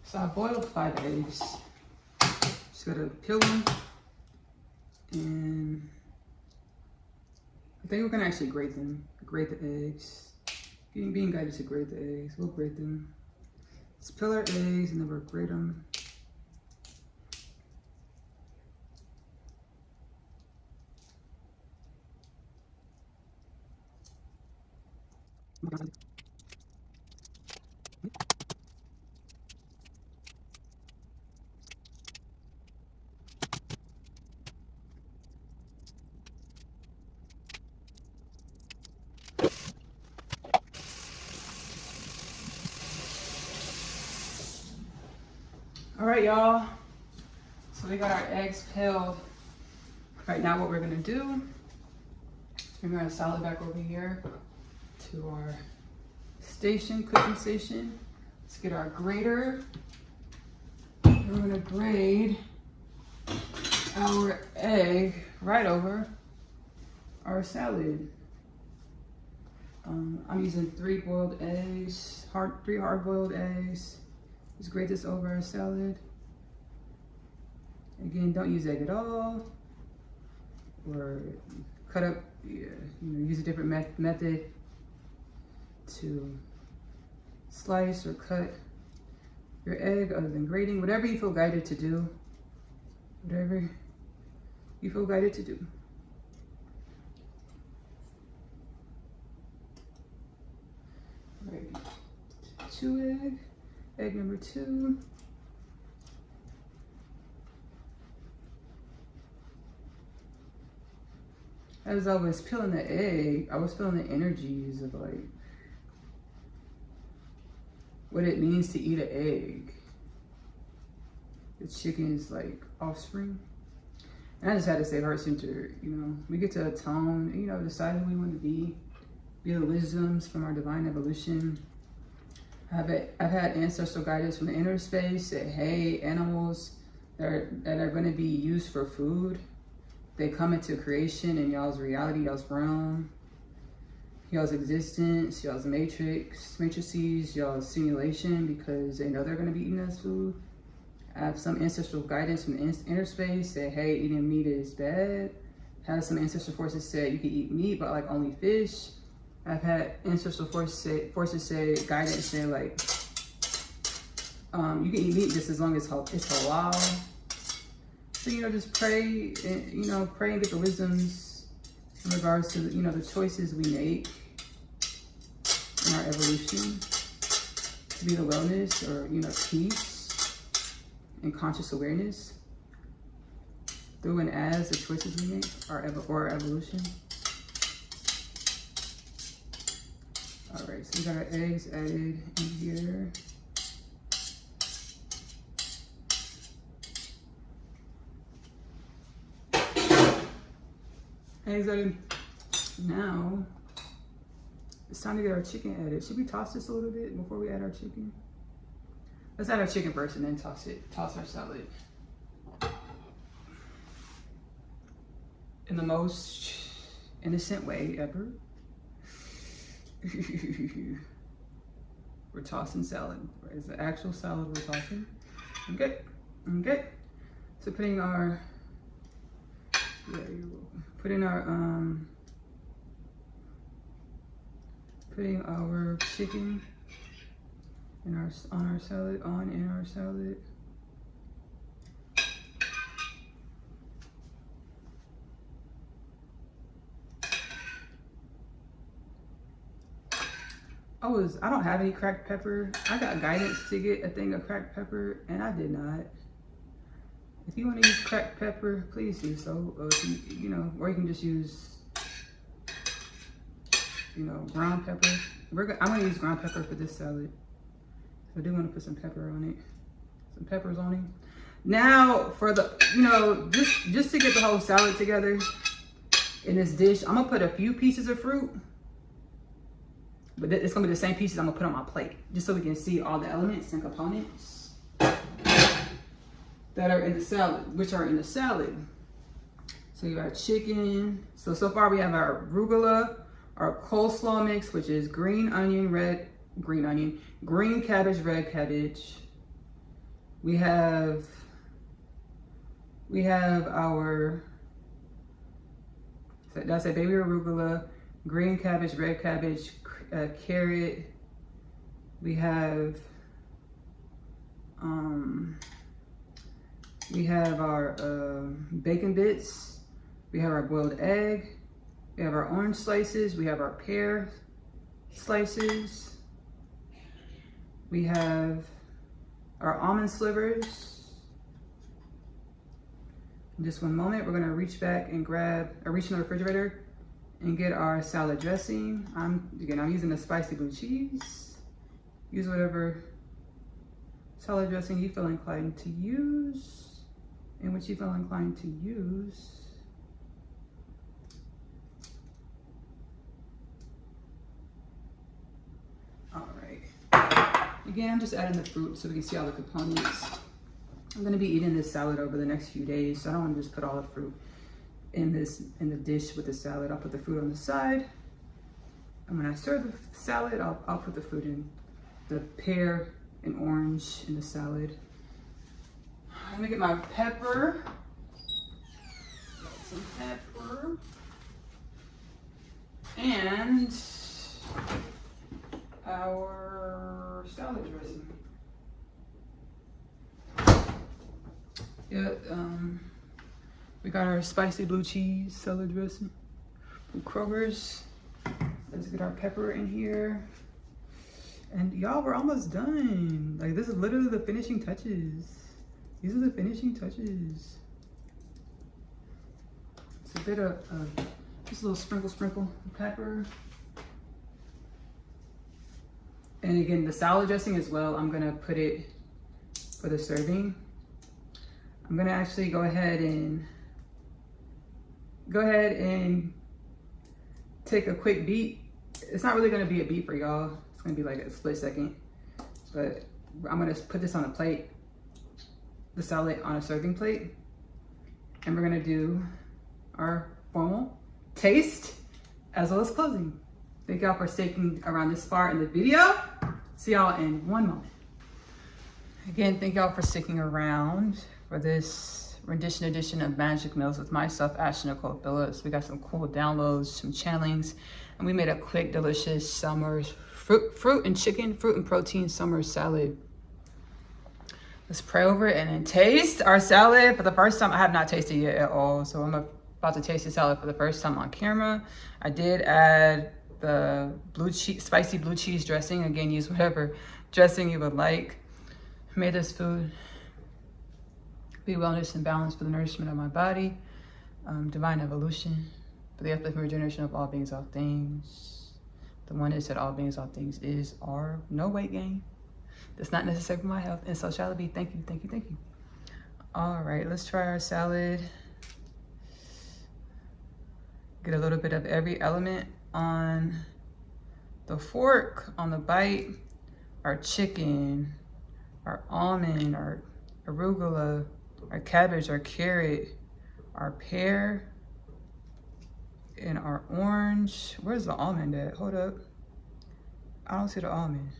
So I boiled 5 eggs. Just gotta peel them, and I think we're gonna actually grate them. Grate the eggs. Being guided to grate the eggs. We'll grate them. Let's peel our eggs and then we'll grate them. All right, y'all. So we got our eggs peeled. Right now, what we're gonna do is bring our salad back over here to our station, cooking station. Let's get our grater. We're gonna grate our egg right over our salad. I'm using 3 boiled eggs, 3 hard-boiled eggs. Just grate this over our salad. Again, don't use egg at all, or cut up. Use a different method to slice or cut your egg other than grating. Whatever you feel guided to do. Whatever you feel guided to do. All right, 2 eggs. Egg number 2. As I was peeling the egg, I was feeling the energies of like what it means to eat an egg. The chicken's like offspring. And I just had to say heart-centered, we get to atone, decide who we want to be the wisdoms from our divine evolution. I've had ancestral guidance from the inner space that, hey, animals that are going to be used for food, they come into creation in y'all's reality, y'all's realm, y'all's existence, y'all's matrices, y'all's simulation, because they know they're going to be eating this food. I have some ancestral guidance from the inner space say, hey, eating meat is bad. Have some ancestral forces say you can eat meat, but like only fish. I've had ancestral forces say, guidance say like, you can eat meat just as long as it's halal. So, you know, just pray and, you know, pray and get the wisdoms in regards to, you know, the choices we make in our evolution to be the wellness or, you know, peace and conscious awareness through and as the choices we make or our evolution. All right, so we got our eggs added in here. Eggs added. Now, it's time to get our chicken added. Should we toss this a little bit before we add our chicken? Let's add our chicken first and then toss our salad. In the most innocent way ever. We're tossing salad. It's the actual salad we're tossing. Okay. Okay. So putting our putting our chicken in our salad. I don't have any cracked pepper. I got guidance to get a thing of cracked pepper and I did not. If you want to use cracked pepper, please do so. Or if you know, or you can just use, you know, ground pepper. I'm gonna use ground pepper for this salad. I do want to put some pepper on it. Some peppers on it. Now for the, you know, just to get the whole salad together in this dish, I'm gonna put a few pieces of fruit. But it's gonna be the same pieces I'm gonna put on my plate, just so we can see all the elements and components that are in the salad, which are in the salad. So you got chicken. So far we have our arugula, our coleslaw mix, which is green cabbage, red cabbage. We have our, that's a baby arugula, green cabbage, red cabbage, carrot. We have our bacon bits. We have our boiled egg. We have our orange slices. We have our pear slices. We have our almond slivers. In just one moment, we're gonna reach back and reach in the refrigerator and get our salad dressing. I'm using the spicy blue cheese. Use whatever salad dressing you feel inclined to use and what you feel inclined to use. All right. Again, I'm just adding the fruit so we can see all the components. I'm gonna be eating this salad over the next few days, so I don't wanna just put all the fruit in the dish with the salad. I'll put the fruit on the side. And when I serve the salad, I'll put the fruit in, the pear and orange in the salad. Let me get my pepper. Got some pepper. And our salad dressing. Yeah, we got our spicy blue cheese salad dressing from Kroger's. Let's get our pepper in here. And y'all, we're almost done. Like, this is literally the finishing touches. These are the finishing touches. It's a bit of, just a little sprinkle of pepper. And again, the salad dressing as well, I'm gonna put it for the serving. I'm gonna actually go ahead and take a quick beat. It's not really gonna be a beat for y'all. It's gonna be like a split second. But I'm gonna put this on a plate, the salad on a serving plate. And we're gonna do our formal taste as well as closing. Thank y'all for sticking around this far in the video. See y'all in one moment. Again, thank y'all for sticking around for this rendition edition of Magic Meals with myself, Ashley-Nicole Phillips. We got some cool downloads, some channelings, and we made a quick, delicious summer fruit and protein summer salad. Let's pray over it and then taste our salad for the first time. I have not tasted it yet at all, so I'm about to taste the salad for the first time on camera. I did add the spicy blue cheese dressing. Again, use whatever dressing you would like. May this food be wellness and balance for the nourishment of my body, divine evolution, for the uplift and regeneration of all beings, all things. The oneness that all beings, all things is our no weight gain. That's not necessary for my health, and so shall it be. Thank you, thank you, thank you. All right, let's try our salad. Get a little bit of every element on the fork, on the bite. Our chicken, our almond, our arugula, our cabbage, our carrot, our pear, and our orange. Where's the almond at? Hold up. I don't see the almond.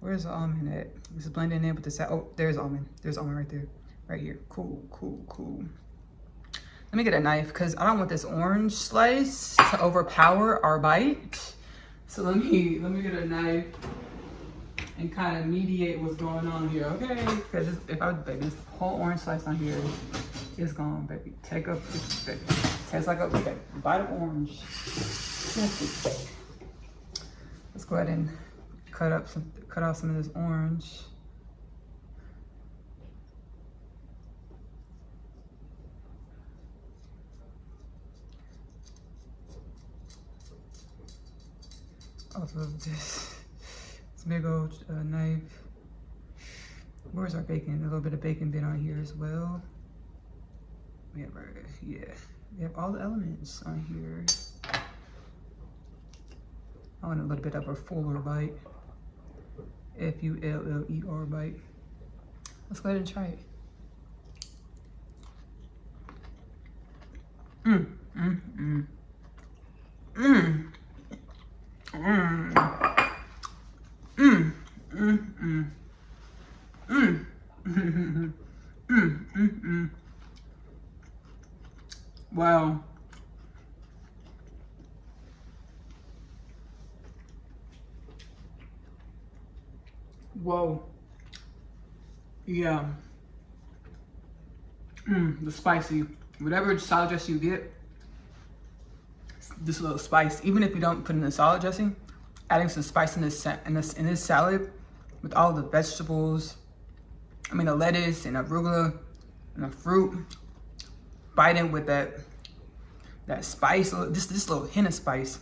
Where's the almond at? This is blending in with the salad. Oh, there's almond. There's almond right there. Right here. Cool, cool, cool. Let me get a knife because I don't want this orange slice to overpower our bite. So let me get a knife and kind of mediate what's going on here, okay? Because if I baby, this whole orange slice on here is gone, baby. Take up this, baby. Tastes like a bite of orange. Let's go ahead and cut off some of this orange. Off of this big old knife. Where's our bacon? A little bit of bacon bit on here as well. We have our, we have all the elements on here. I want a little bit of a fuller bite. F-U-L-L-E-R bite. Let's go ahead and try it. Wow. Whoa. Yeah. The spicy. Whatever salad dressing you get, this little spice. Even if you don't put in the salad dressing, adding some spice in this salad with all the vegetables. I mean, the lettuce and arugula and the fruit. Biting with that spice, this little hint of spice.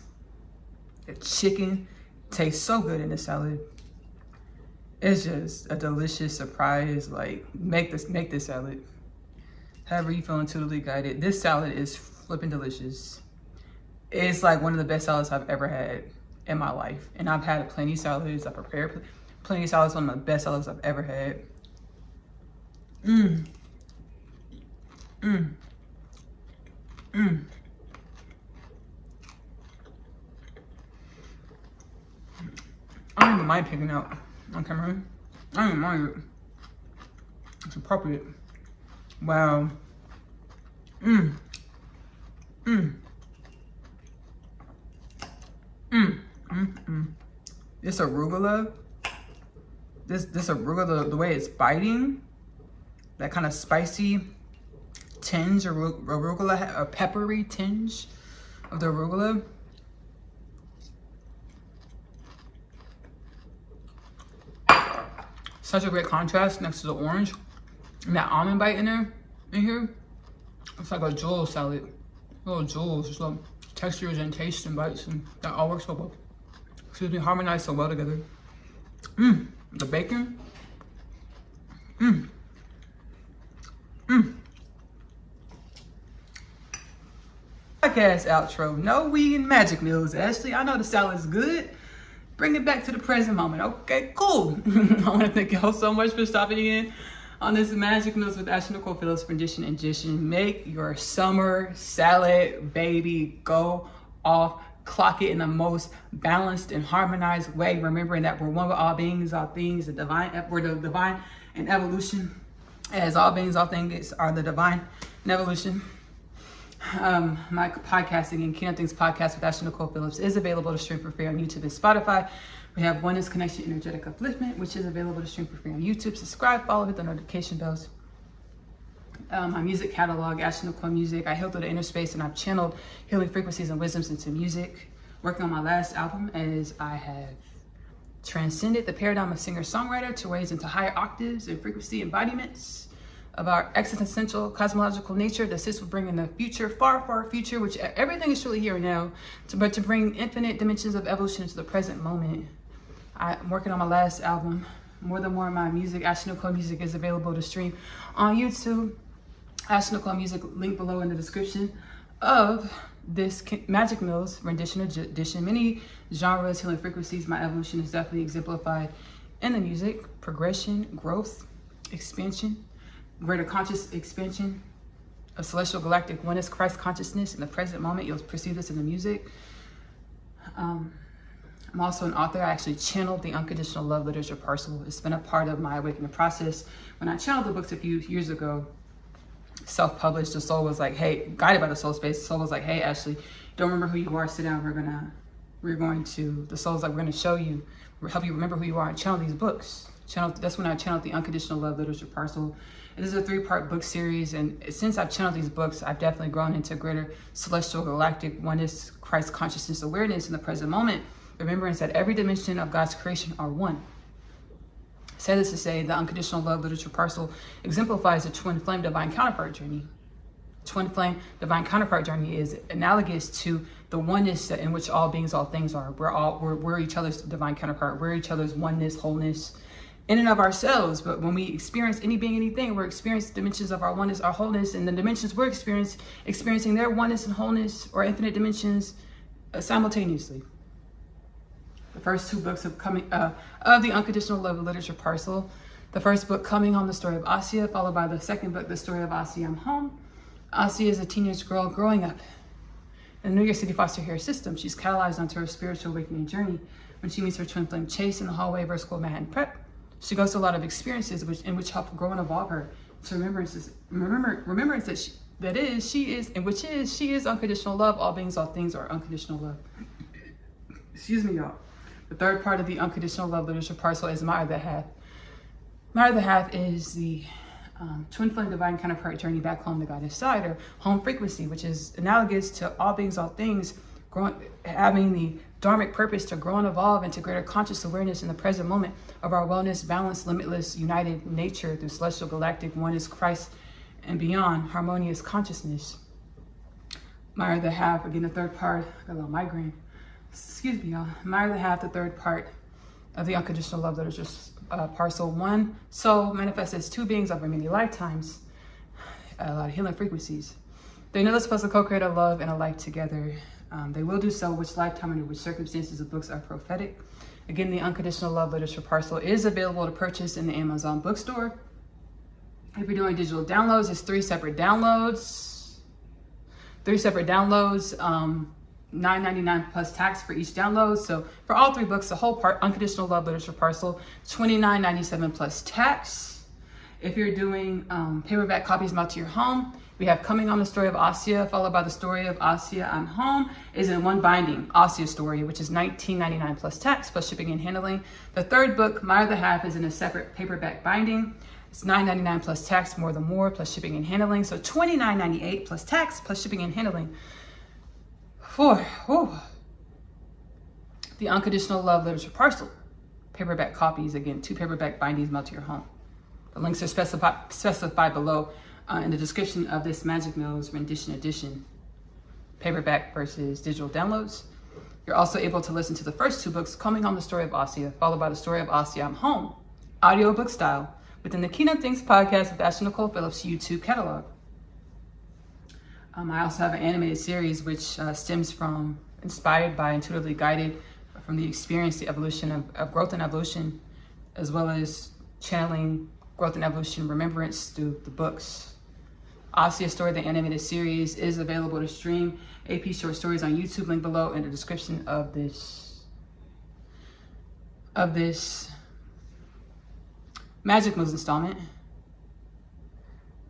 The chicken tastes so good in the salad. It's just a delicious surprise. Like, make this salad. However you feel intuitively guided. This salad is flipping delicious. It's like one of the best salads I've ever had in my life. And I've had plenty of salads. I prepared plenty of salads. One of the best salads I've ever had. I don't even mind picking out on camera. I don't even mind it. It's appropriate. Wow. This arugula, this arugula, the way it's biting, that kind of spicy tinge, arugula, a peppery tinge of the arugula. Such a great contrast next to the orange. And that almond bite in here. It's like a jewel salad. Little jewels, just little textures and tastes and bites, and that all works so well. Excuse me, harmonize so well together. The bacon. Podcast outro. No, we in Magic Meals. Ashley, I know the salad's good. Bring it back to the present moment. Okay, cool. I want to thank y'all so much for stopping in. On this Magic Meals with Ashley-Nicole Phillips rendition edition, make your summer salad baby go off. Clock it in the most balanced and harmonized way, remembering that we're one with all beings, all things, we're the divine and evolution, as all beings, all things are the divine and evolution. My podcasting and Kingdom Things podcast with Ashley-Nicole Phillips is available to stream for free on YouTube and Spotify. We have Oneness Connection Energetic Upliftment, which is available to stream for free on YouTube. Subscribe, follow, hit the notification bells. My music catalog, Ashley-Nicole Music. I heal through the inner space, and I've channeled healing frequencies and wisdoms into music. Working on my last album, as I have transcended the paradigm of singer-songwriter to raise into higher octaves and frequency embodiments of our existential cosmological nature that assists with bringing the future, far, far future, which everything is truly here and now, but to bring infinite dimensions of evolution into the present moment. I'm working on my last album. More than more of my music, Ashley-Nicole Music, is available to stream on YouTube. Ashley-Nicole Music, link below in the description of this Magic Meals rendition edition. Many genres, healing frequencies. My evolution is definitely exemplified in the music. Progression, growth, expansion, greater conscious expansion of celestial galactic oneness, Christ consciousness in the present moment. You'll perceive this in the music. I'm also an author. I actually channeled the Unconditional Love Literature Parcel. It's been a part of my awakening process. When I channeled the books a few years ago, self-published, the soul was like, hey, guided by the soul space, the soul was like, hey, Ashley, don't remember who you are, sit down, the soul's like, we're gonna show you, help you remember who you are and channel these books. That's when I channeled the Unconditional Love Literature Parcel. It is a 3-part book series, and since I've channeled these books, I've definitely grown into greater celestial galactic oneness, Christ consciousness awareness in the present moment, remembrance that every dimension of God's creation are one. Say this to say, the Unconditional Love Literature Parcel exemplifies the twin flame divine counterpart journey. Twin flame divine counterpart journey is analogous to the oneness in which all beings, all things are. We're each other's divine counterpart. We're each other's oneness, wholeness, in and of ourselves. But when we experience any being, anything, we're experiencing dimensions of our oneness, our wholeness, and the dimensions we're experiencing their oneness and wholeness, or infinite dimensions, simultaneously. The first 2 books of the Unconditional Love Literature Parcel. The first book, Coming Home, the story of Asiyah, followed by the second book, the story of Asiyah, I'm Home. Asiyah is a teenage girl growing up in the New York City foster care system. She's catalyzed onto her spiritual awakening journey when she meets her twin flame Chase in the hallway of her school Manhattan Prep. She goes through a lot of experiences in which help grow and evolve her to remembrance that she is unconditional love. All beings, all things are unconditional love. Excuse me, y'all. The third part of the Unconditional Love Literature Parcel is My Other Half. My Other Half is the twin flame divine counterpart journey back home to Goddess side, or home frequency, which is analogous to all beings, all things, having the dharmic purpose to grow and evolve into greater conscious awareness in the present moment of our wellness, balanced, limitless, united nature through celestial galactic oneness, Christ, and beyond harmonious consciousness. My Other Half, again, the third part. I got a little migraine. Excuse me, y'all. My Other Half, the third part of the Unconditional Love Literature Parcel. One soul manifests as 2 beings over many lifetimes, a lot of healing frequencies. They know they're supposed to co-create a love and a life together. They will do so, which lifetime and which circumstances the books are prophetic. Again, the Unconditional Love Literature Parcel is available to purchase in the Amazon bookstore. If you're doing digital downloads, it's 3 separate downloads. $9.99 plus tax for each download. So for all 3 books, the whole part, Unconditional Love Literature Parcel, $29.97 plus tax. If you're doing paperback copies mailed to your home, we have Coming Home, the story of Asiyah, followed by the story of Asiyah, I'm Home, is in one binding, Asiyah story, which is $19.99 plus tax, plus shipping and handling. The third book, My Other Half, is in a separate paperback binding. It's $9.99 plus tax, more than more, plus shipping and handling. So $29.98 plus tax, plus shipping and handling. The Unconditional Love Literature Parcel. Paperback copies, again, 2 paperback bindings mailed to your home. The links are specified below in the description of this Magic Meals rendition edition. Paperback versus digital downloads. You're also able to listen to the first 2 books, Coming Home, the story of Asiyah, followed by the story of Asiyah, I'm Home, audiobook style, within the Kingdom Things podcast with Ashley-Nicole Phillips YouTube catalog. I also have an animated series which stems from, inspired by, intuitively guided from the experience, the evolution of growth and evolution, as well as channeling growth and evolution remembrance through the books. Asiyah Story, the animated series, is available to stream. AP Short Stories on YouTube, link below in the description of this Magic Moves installment.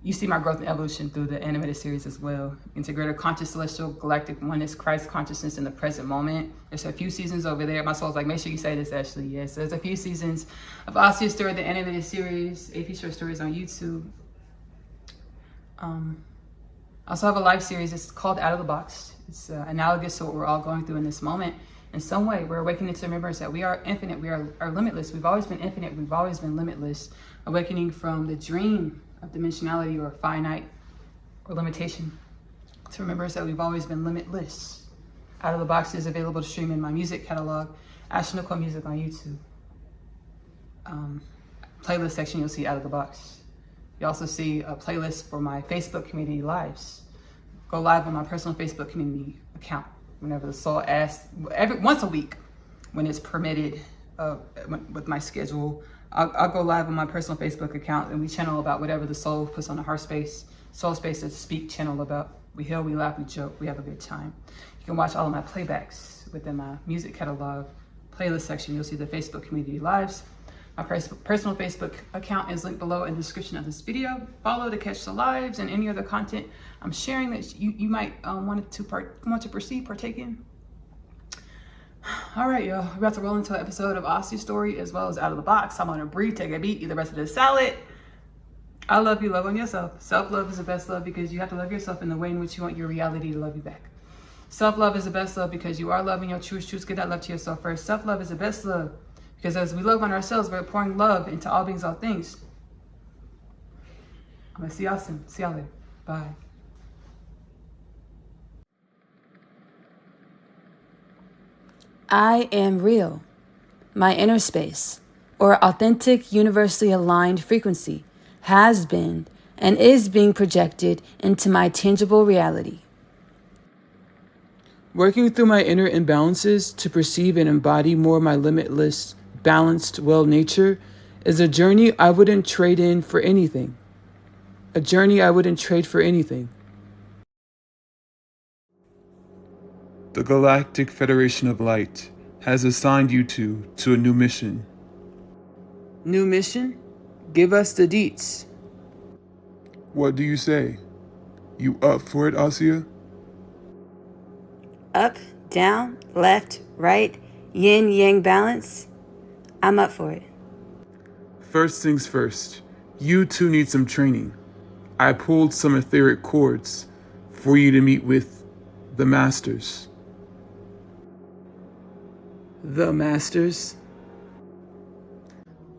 You see my growth and evolution through the animated series as well. Into greater conscious, celestial, galactic oneness, Christ consciousness in the present moment. There's a few seasons over there. My soul's like, make sure you say this, Ashley. Yes, there's a few seasons of Asiyah Story, the animated series, AP Short Stories on YouTube. I also have a live series. It's called Out of the Box. It's analogous to what we're all going through in this moment. In some way, we're awakening to remembrance that we are infinite. We are limitless. We've always been infinite. We've always been limitless. Awakening from the dream of dimensionality or finite or limitation to remember that we've always been limitless. Out of the Box is available to stream in my music catalog, Ashley-Nicole Music on YouTube. Playlist section, you'll see Out of the Box. You also see a playlist for my Facebook community lives. Go live on my personal Facebook community account whenever the soul asks, once a week when it's permitted with my schedule. I'll go live on my personal Facebook account and we channel about whatever the soul puts on the heart space, soul space to speak, channel about. We heal, we laugh, we joke, we have a good time. You can watch all of my playbacks within my music catalog playlist section. You'll see the Facebook community lives. My personal Facebook account is linked below in the description of this video. Follow to catch the lives and any other content I'm sharing that you might want to partake in. All right, y'all. We're about to roll into an episode of Asiyah Story as well as Out of the Box. I'm gonna breathe, take a beat, eat the rest of this salad. I love you. Love on yourself. Self-love is the best love because you have to love yourself in the way in which you want your reality to love you back. Self-love is the best love because you are loving your truth. Get that love to yourself first. Self-love is the best love because as we love on ourselves, we're pouring love into all beings, all things. I'm gonna see y'all soon. See y'all later. Bye. I am real. My inner space, or authentic, universally aligned frequency, has been and is being projected into my tangible reality. Working through my inner imbalances to perceive and embody more of my limitless, balanced, well nature is a journey I wouldn't trade in for anything. A journey I wouldn't trade for anything. The Galactic Federation of Light has assigned you two to a new mission. New mission? Give us the deets. What do you say? You up for it, Asiyah? Up, down, left, right, yin yang balance. I'm up for it. First things first, you two need some training. I pulled some etheric cords for you to meet with the Masters. The Masters?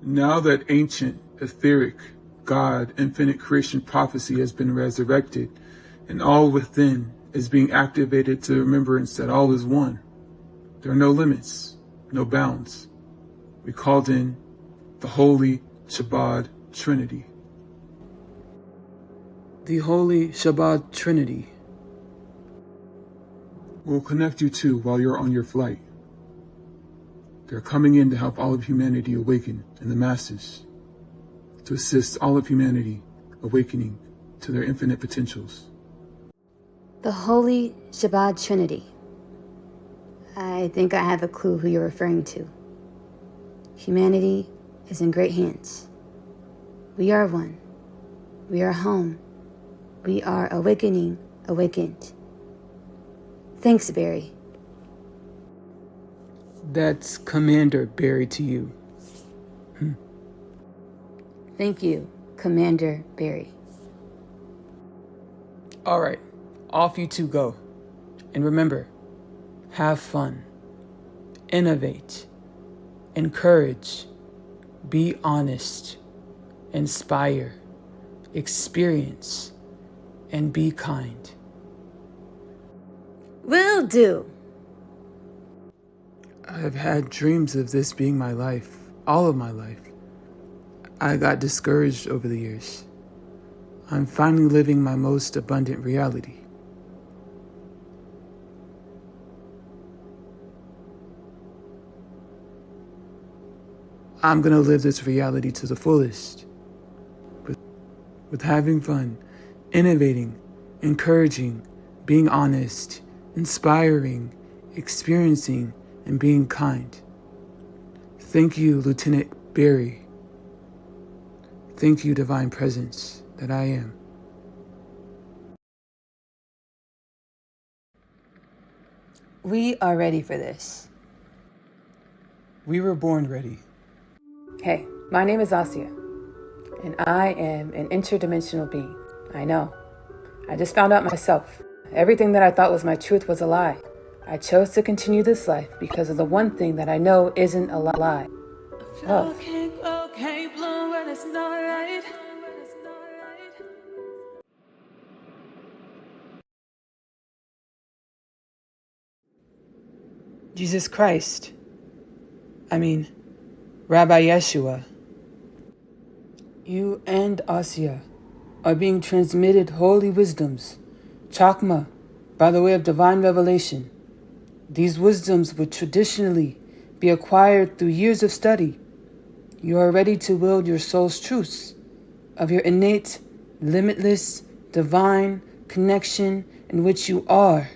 Now that ancient, etheric, God, infinite creation prophecy has been resurrected, and all within is being activated to remembrance that all is one. There are no limits, no bounds. We called in the Holy Shabbat Trinity. The Holy Shabbat Trinity. We'll connect you two while you're on your flight. They're coming in to help all of humanity awaken in the masses, to assist all of humanity awakening to their infinite potentials. The Holy Shabbat Trinity. I think I have a clue who you're referring to. Humanity is in great hands. We are one. We are home. We are awakening, awakened. Thanks, Barry. That's Commander Barry to you. Thank you, Commander Barry. All right, off you two go. And remember, have fun, innovate, encourage, be honest, inspire, experience, and be kind. Will do. I've had dreams of this being my life, all of my life. I got discouraged over the years. I'm finally living my most abundant reality. I'm gonna live this reality to the fullest. with having fun, innovating, encouraging, being honest, inspiring, experiencing, and being kind. Thank you, Lieutenant Barry. Thank you, Divine Presence that I am. We are ready for this. We were born ready. Hey, my name is Asiyah, and I am an interdimensional being. I know. I just found out myself. Everything that I thought was my truth was a lie. I chose to continue this life because of the one thing that I know isn't a lie. Love. Jesus Christ. Rabbi Yeshua. You and Asiyah are being transmitted holy wisdoms, chakma, by the way of divine revelation. These wisdoms would traditionally be acquired through years of study. You are ready to wield your soul's truths of your innate, limitless, divine connection in which you are.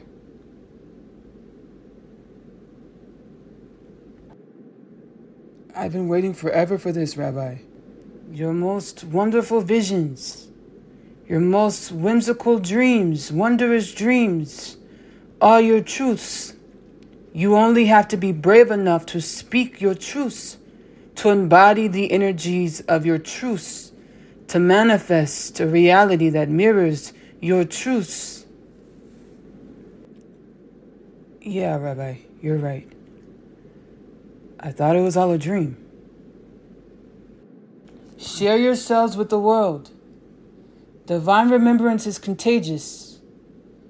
I've been waiting forever for this, Rabbi. Your most wonderful visions, your most whimsical dreams, wondrous dreams, are your truths. You only have to be brave enough to speak your truths, to embody the energies of your truths, to manifest a reality that mirrors your truths. Yeah, Rabbi, you're right. I thought it was all a dream. Share yourselves with the world. Divine remembrance is contagious.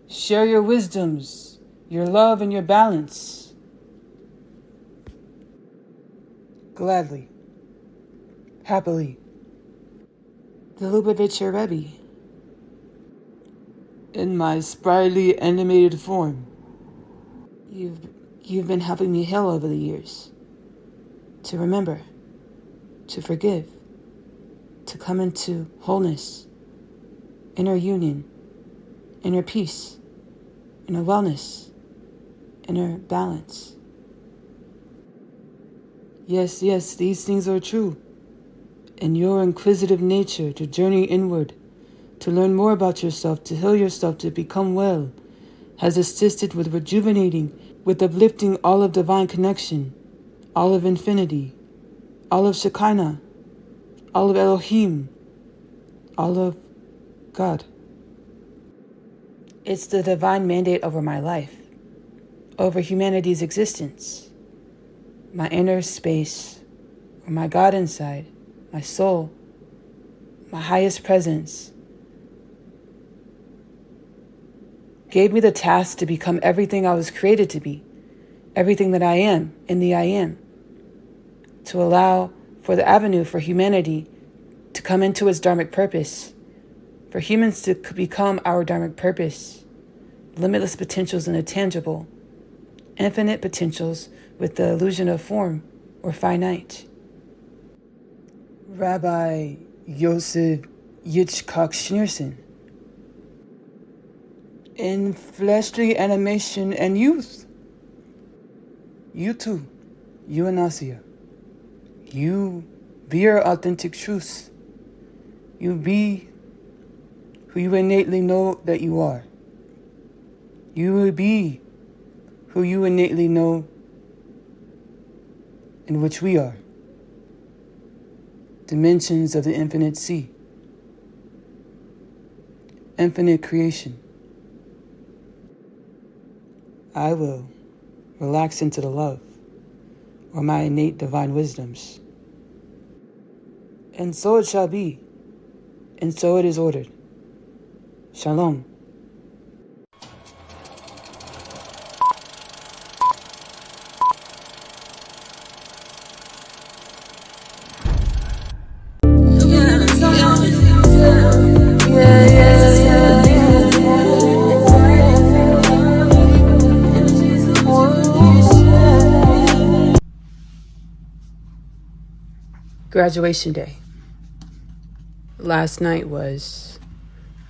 Share your wisdoms, your love, and your balance. Gladly. Happily. The Lubavitcher Rebbe. In my sprightly animated form. You've been helping me heal over the years. To remember. To forgive. To come into wholeness. Inner union. Inner peace. Inner wellness. Inner balance. Yes, these things are true. And your inquisitive nature to journey inward, to learn more about yourself, to heal yourself, to become well, has assisted with rejuvenating, with uplifting all of divine connection, all of infinity, all of Shekinah, all of Elohim, all of God. It's the divine mandate over my life, over humanity's existence, my inner space, or my God inside, my soul, my highest presence, gave me the task to become everything I was created to be, everything that I am in the I am, to allow for the avenue for humanity to come into its dharmic purpose, for humans to become our dharmic purpose, limitless potentials in the tangible, infinite potentials with the illusion of form or finite. Rabbi Yosef Yitzchak Schneerson. In fleshly animation and youth. You too, you and Asiyah. You be your authentic truth. You be who you innately know that you are. You will be who you innately know in which we are. Dimensions of the infinite sea. Infinite creation. I will relax into the love, or my innate divine wisdoms. And so it shall be, and so it is ordered. Shalom. Graduation day. Last night was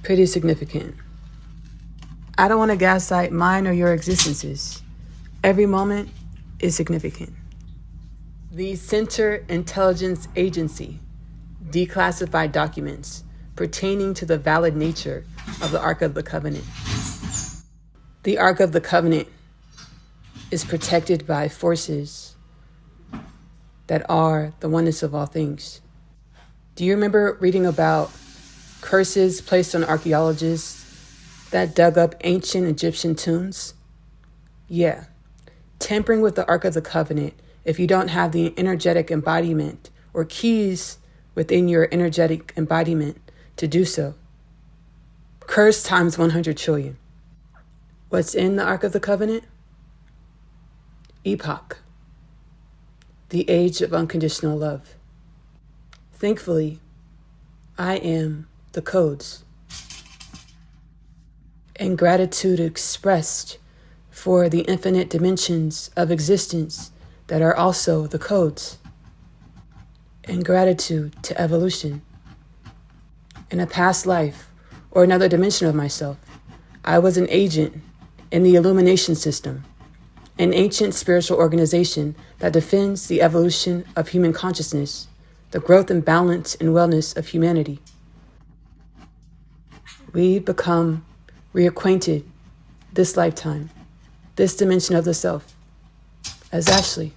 pretty significant. I don't want to gaslight mine or your existences. Every moment is significant. The Center Intelligence Agency declassified documents pertaining to the valid nature of the Ark of the Covenant. The Ark of the Covenant is protected by forces that are the oneness of all things. Do you remember reading about curses placed on archaeologists that dug up ancient Egyptian tombs? Yeah. Tampering with the Ark of the Covenant, if you don't have the energetic embodiment or keys within your energetic embodiment to do so. Curse times 100 trillion. What's in the Ark of the Covenant? Epoch. The age of unconditional love. Thankfully, I am the codes. And gratitude expressed for the infinite dimensions of existence that are also the codes. And gratitude to evolution. In a past life or another dimension of myself, I was an agent in the illumination system, an ancient spiritual organization that defends the evolution of human consciousness, the growth and balance and wellness of humanity. We become reacquainted this lifetime, this dimension of the self, as Ashley.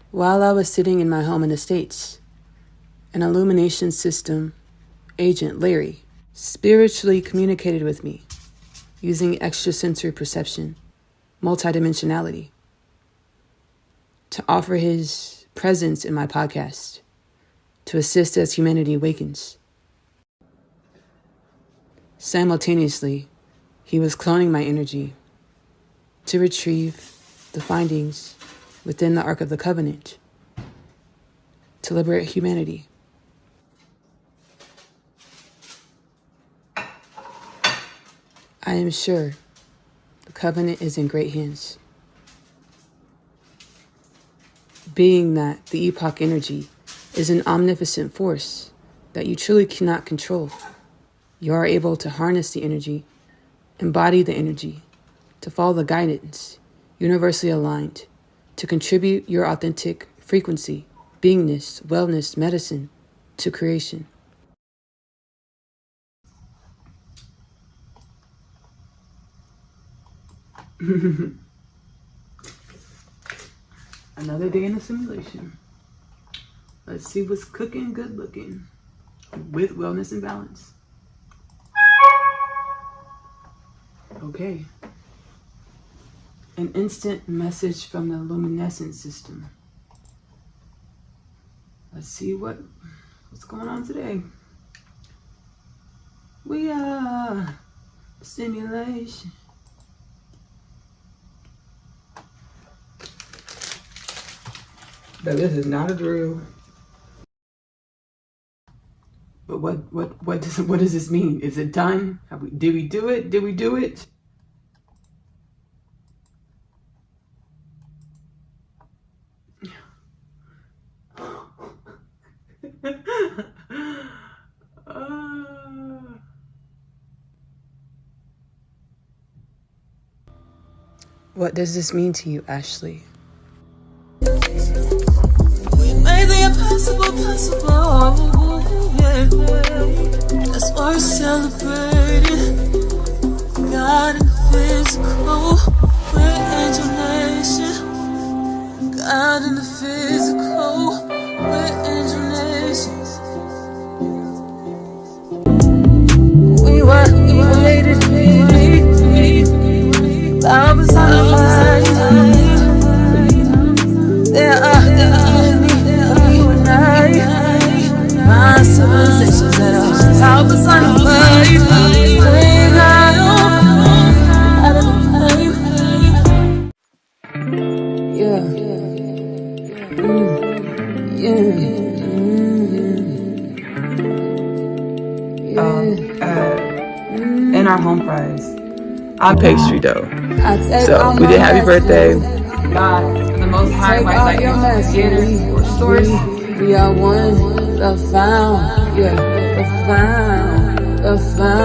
While I was sitting in my home in the States, an illumination system agent, Larry, spiritually communicated with me using extrasensory perception, multidimensionality, to offer his presence in my podcast, to assist as humanity awakens. Simultaneously, he was cloning my energy to retrieve the findings within the Ark of the Covenant to liberate humanity. I am sure the covenant is in great hands. Being that the epoch energy is an omnipotent force that you truly cannot control, you are able to harness the energy, embody the energy, to follow the guidance, universally aligned, to contribute your authentic frequency, beingness, wellness, medicine to creation. Another day in the simulation. Let's see what's cooking good looking with wellness and balance. Okay. An instant message from the luminescent system. Let's see what's going on today. We are simulation. But this is not a drill. But what does this mean? Is it done? Did we do it? Did we do it? What does this mean to you, Ashley? We made the impossible possible. Yeah. That's why we're celebrating. God in the physical, we're angel nation. God in the physical, we're angel nation. We were created, love is on fire. There are many, you and I. My civilizations that are love is on fire. Bring out of the pain. Yeah. In our home fries, on pastry dough. So we did happy birthday. God, the Most High, my like creator or source. We are one. the found, yeah, the found.